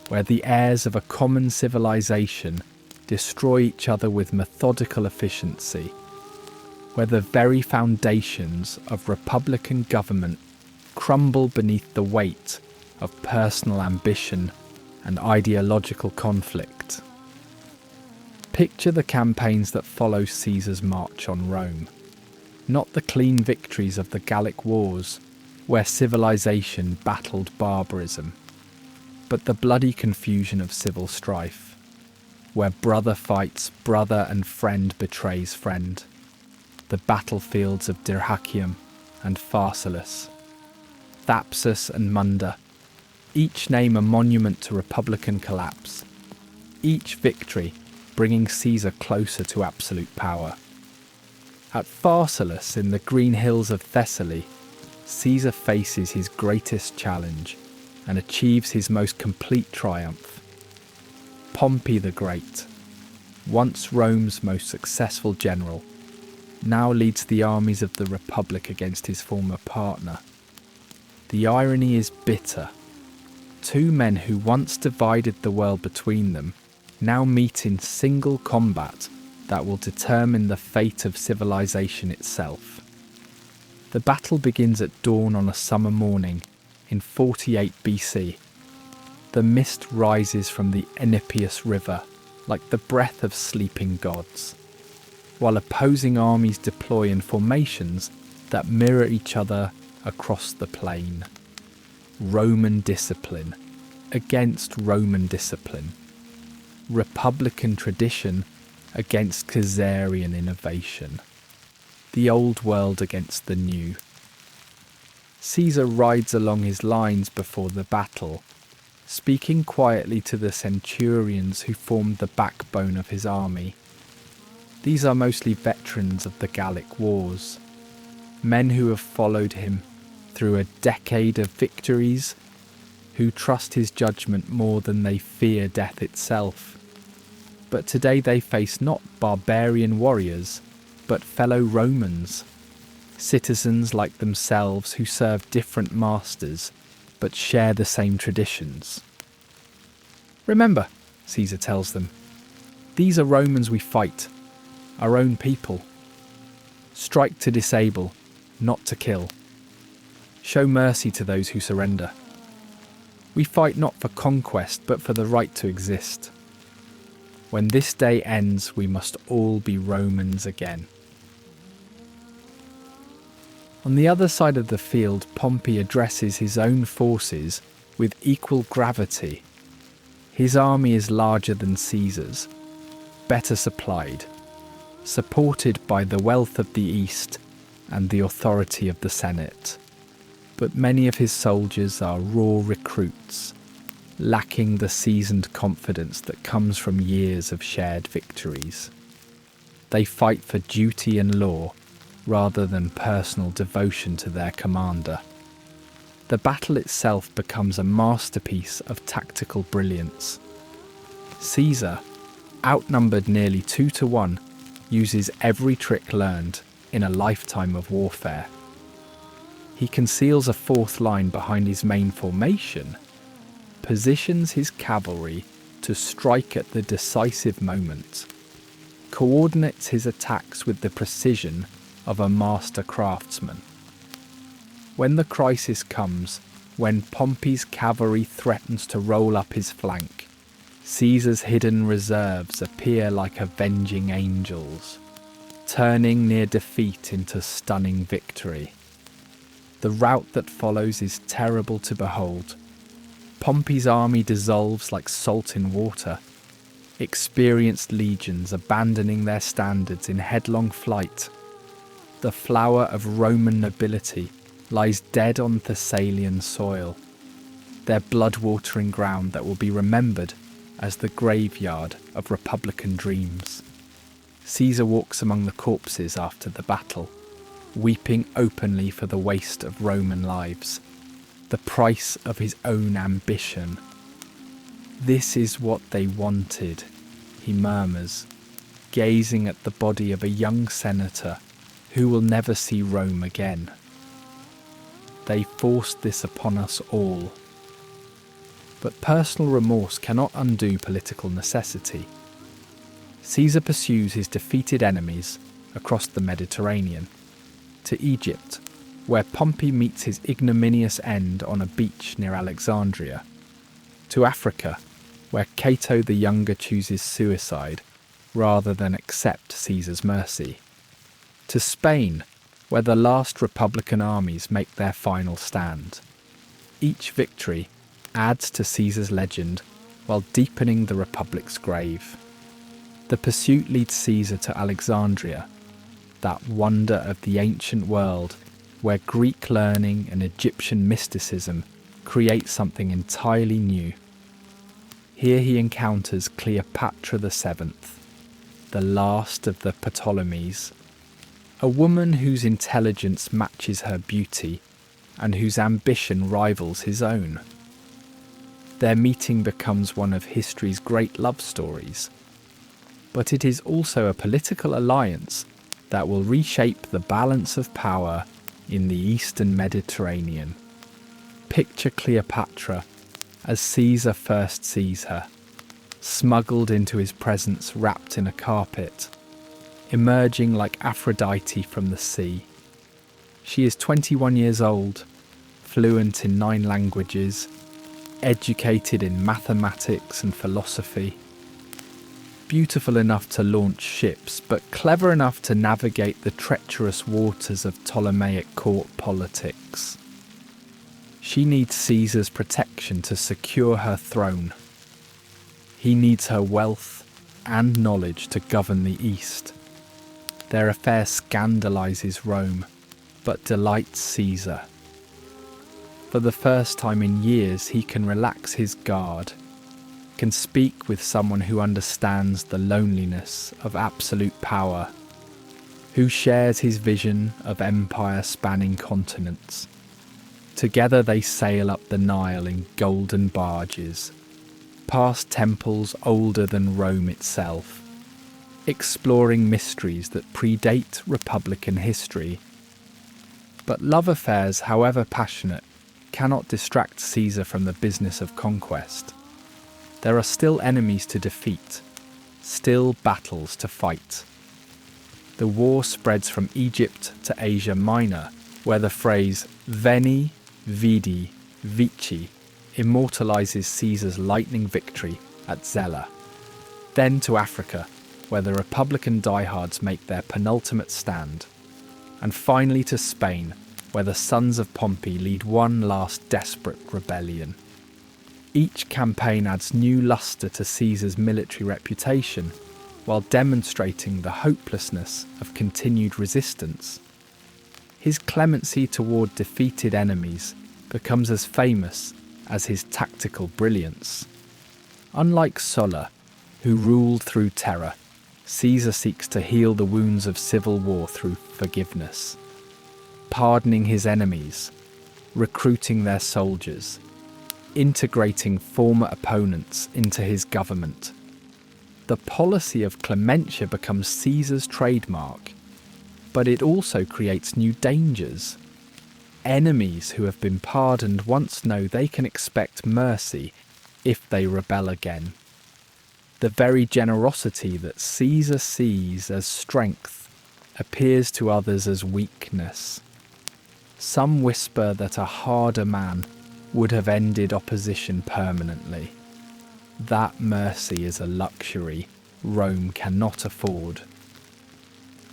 where the heirs of a common civilization destroy each other with methodical efficiency, where the very foundations of republican government crumble beneath the weight of personal ambition and ideological conflict. Picture the campaigns that follow Caesar's march on Rome, not the clean victories of the Gallic Wars, where civilization battled barbarism, but the bloody confusion of civil strife, where brother fights brother and friend betrays friend. The battlefields of Dyrrhachium and Pharsalus, Thapsus and Munda, each name a monument to republican collapse, each victory bringing Caesar closer to absolute power. At Pharsalus, in the green hills of Thessaly, Caesar faces his greatest challenge and achieves his most complete triumph. Pompey the Great, once Rome's most successful general, now leads the armies of the Republic against his former partner. The irony is bitter. Two men who once divided the world between them now meet in single combat that will determine the fate of civilization itself. The battle begins at dawn on a summer morning in 48 BC. The mist rises from the Enipeus River like the breath of sleeping gods, while opposing armies deploy in formations that mirror each other across the plain. Roman discipline against Roman discipline. Republican tradition against Caesarian innovation. The old world against the new. Caesar rides along his lines before the battle, speaking quietly to the centurions who formed the backbone of his army. These are mostly veterans of the Gallic Wars, men who have followed him through a decade of victories, who trust his judgment more than they fear death itself. But today they face not barbarian warriors, but fellow Romans, citizens like themselves who serve different masters, but share the same traditions. Remember, Caesar tells them, these are Romans we fight, our own people. Strike to disable, not to kill. Show mercy to those who surrender. We fight not for conquest, but for the right to exist. When this day ends, we must all be Romans again. On the other side of the field, Pompey addresses his own forces with equal gravity. His army is larger than Caesar's, better supplied, supported by the wealth of the East and the authority of the Senate. But many of his soldiers are raw recruits, lacking the seasoned confidence that comes from years of shared victories. They fight for duty and law rather than personal devotion to their commander. The battle itself becomes a masterpiece of tactical brilliance. Caesar, outnumbered nearly 2-1, uses every trick learned in a lifetime of warfare. He conceals a fourth line behind his main formation, positions his cavalry to strike at the decisive moment, coordinates his attacks with the precision of a master craftsman. When the crisis comes, when Pompey's cavalry threatens to roll up his flank, Caesar's hidden reserves appear like avenging angels, turning near defeat into stunning victory. The rout that follows is terrible to behold. Pompey's army dissolves like salt in water. Experienced legions abandoning their standards in headlong flight. The flower of Roman nobility lies dead on Thessalian soil, their blood-watering ground that will be remembered as the graveyard of republican dreams. Caesar walks among the corpses after the battle, weeping openly for the waste of Roman lives, the price of his own ambition. "This is what they wanted," he murmurs, gazing at the body of a young senator who will never see Rome again. "They forced this upon us all." But personal remorse cannot undo political necessity. Caesar pursues his defeated enemies across the Mediterranean, to Egypt, where Pompey meets his ignominious end on a beach near Alexandria, to Africa, where Cato the Younger chooses suicide rather than accept Caesar's mercy, to Spain, where the last republican armies make their final stand. Each victory adds to Caesar's legend while deepening the Republic's grave. The pursuit leads Caesar to Alexandria, that wonder of the ancient world where Greek learning and Egyptian mysticism create something entirely new. Here he encounters Cleopatra VII, the last of the Ptolemies, a woman whose intelligence matches her beauty and whose ambition rivals his own. Their meeting becomes one of history's great love stories, but it is also a political alliance that will reshape the balance of power in the Eastern Mediterranean. Picture Cleopatra as Caesar first sees her, smuggled into his presence wrapped in a carpet, emerging like Aphrodite from the sea. She is 21 years old, fluent in 9 languages, educated in mathematics and philosophy, beautiful enough to launch ships, but clever enough to navigate the treacherous waters of Ptolemaic court politics. She needs Caesar's protection to secure her throne. He needs her wealth and knowledge to govern the East. Their affair scandalizes Rome, but delights Caesar. For the first time in years, he can relax his guard, can speak with someone who understands the loneliness of absolute power, who shares his vision of empire spanning continents. Together they sail up the Nile in golden barges, past temples older than Rome itself, exploring mysteries that predate Republican history. But love affairs, however passionate, cannot distract Caesar from the business of conquest. There are still enemies to defeat, still battles to fight. The war spreads from Egypt to Asia Minor, where the phrase Veni, Vidi, Vici immortalizes Caesar's lightning victory at Zela. Then to Africa, where the Republican diehards make their penultimate stand. And finally to Spain, where the sons of Pompey lead one last desperate rebellion. Each campaign adds new luster to Caesar's military reputation, while demonstrating the hopelessness of continued resistance. His clemency toward defeated enemies becomes as famous as his tactical brilliance. Unlike Sulla, who ruled through terror, Caesar seeks to heal the wounds of civil war through forgiveness, pardoning his enemies, recruiting their soldiers, integrating former opponents into his government. The policy of clementia becomes Caesar's trademark, but it also creates new dangers. Enemies who have been pardoned once know they can expect mercy if they rebel again. The very generosity that Caesar sees as strength appears to others as weakness. Some whisper that a harder man would have ended opposition permanently. That mercy is a luxury Rome cannot afford.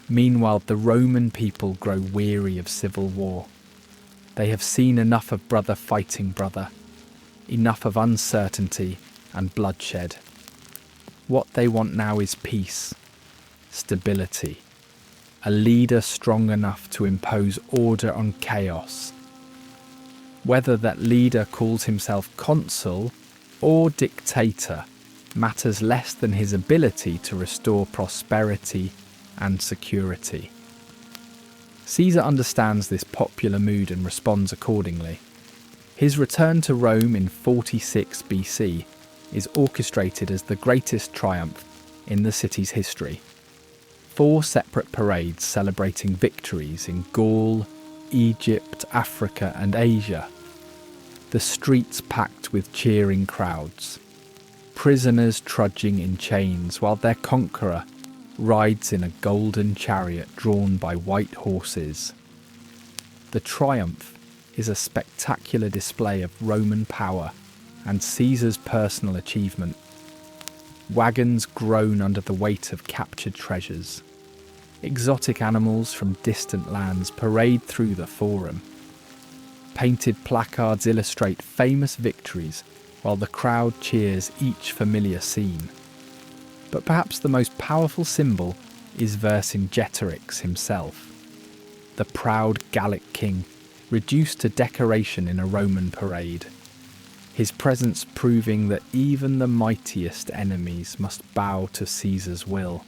Meanwhile, the Roman people grow weary of civil war. They have seen enough of brother fighting brother, enough of uncertainty and bloodshed. What they want now is peace, stability, a leader strong enough to impose order on chaos. Whether that leader calls himself consul or dictator matters less than his ability to restore prosperity and security. Caesar understands this popular mood and responds accordingly. His return to Rome in 46 BC is orchestrated as the greatest triumph in the city's history. 4 separate parades celebrating victories in Gaul, Egypt, Africa and Asia. The streets packed with cheering crowds. Prisoners trudging in chains while their conqueror rides in a golden chariot drawn by white horses. The triumph is a spectacular display of Roman power and Caesar's personal achievement. Wagons groan under the weight of captured treasures. Exotic animals from distant lands parade through the forum. Painted placards illustrate famous victories while the crowd cheers each familiar scene. But perhaps the most powerful symbol is Vercingetorix himself, the proud Gallic king reduced to decoration in a Roman parade, his presence proving that even the mightiest enemies must bow to Caesar's will.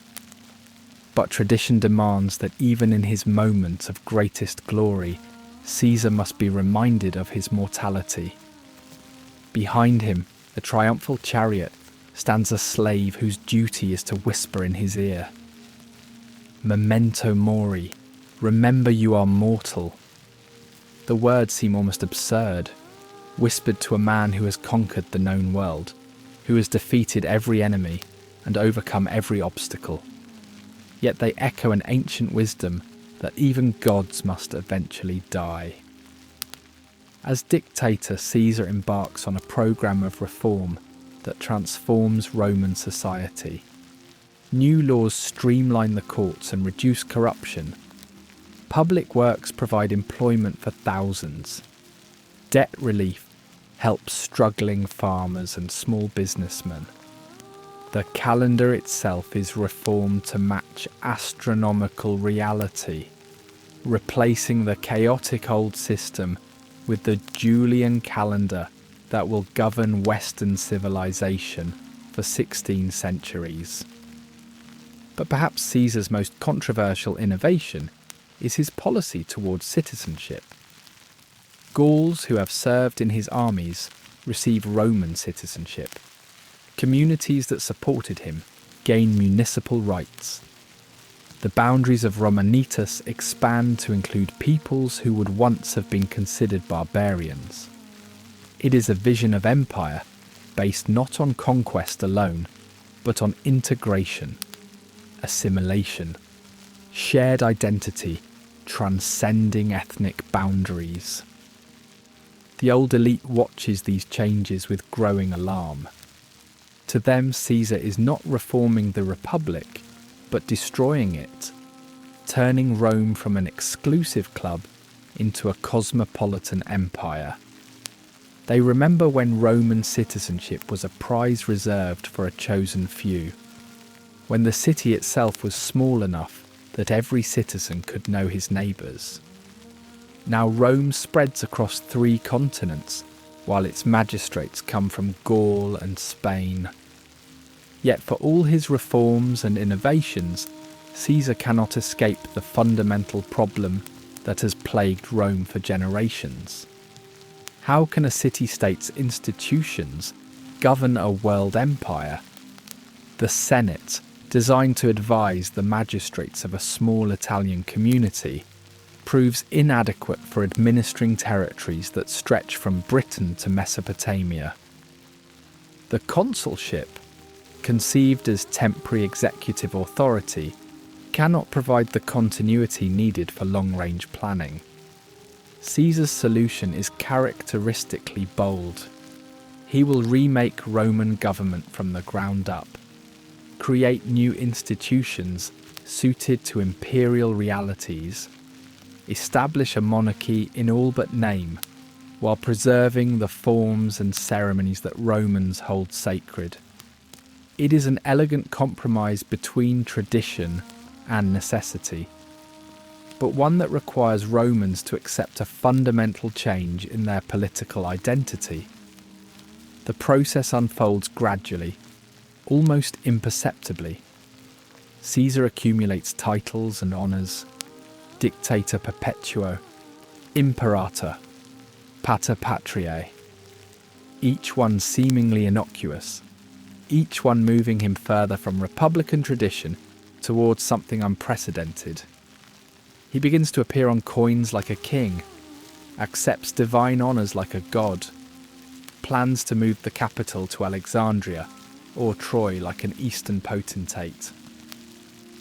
But tradition demands that even in his moment of greatest glory, Caesar must be reminded of his mortality. Behind him, a triumphal chariot, stands a slave whose duty is to whisper in his ear, "Memento mori, remember you are mortal." The words seem almost absurd, whispered to a man who has conquered the known world, who has defeated every enemy and overcome every obstacle. Yet they echo an ancient wisdom that even gods must eventually die. As dictator, Caesar embarks on a program of reform that transforms Roman society. New laws streamline the courts and reduce corruption. Public works provide employment for thousands. Debt relief helps struggling farmers and small businessmen. The calendar itself is reformed to match astronomical reality, replacing the chaotic old system with the Julian calendar that will govern Western civilization for 16 centuries. But perhaps Caesar's most controversial innovation is his policy towards citizenship. Gauls who have served in his armies receive Roman citizenship. Communities that supported him gain municipal rights. The boundaries of Romanitas expand to include peoples who would once have been considered barbarians. It is a vision of empire based not on conquest alone, but on integration, assimilation, shared identity, transcending ethnic boundaries. The old elite watches these changes with growing alarm. To them, Caesar is not reforming the Republic, but destroying it, turning Rome from an exclusive club into a cosmopolitan empire. They remember when Roman citizenship was a prize reserved for a chosen few, when the city itself was small enough that every citizen could know his neighbours. Now Rome spreads across 3 continents, while its magistrates come from Gaul and Spain. Yet for all his reforms and innovations, Caesar cannot escape the fundamental problem that has plagued Rome for generations. How can a city-state's institutions govern a world empire? The Senate, designed to advise the magistrates of a small Italian community, proves inadequate for administering territories that stretch from Britain to Mesopotamia. The consulship, conceived as temporary executive authority, cannot provide the continuity needed for long-range planning. Caesar's solution is characteristically bold. He will remake Roman government from the ground up, create new institutions suited to imperial realities, establish a monarchy in all but name, while preserving the forms and ceremonies that Romans hold sacred. It is an elegant compromise between tradition and necessity, but one that requires Romans to accept a fundamental change in their political identity. The process unfolds gradually, almost imperceptibly. Caesar accumulates titles and honours: Dictator Perpetuo, Imperator, Pater Patriae, each one seemingly innocuous, each one moving him further from republican tradition towards something unprecedented. He begins to appear on coins like a king, accepts divine honours like a god, plans to move the capital to Alexandria or Troy like an Eastern potentate.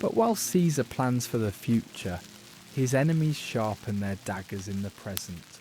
But while Caesar plans for the future, his enemies sharpen their daggers in the present.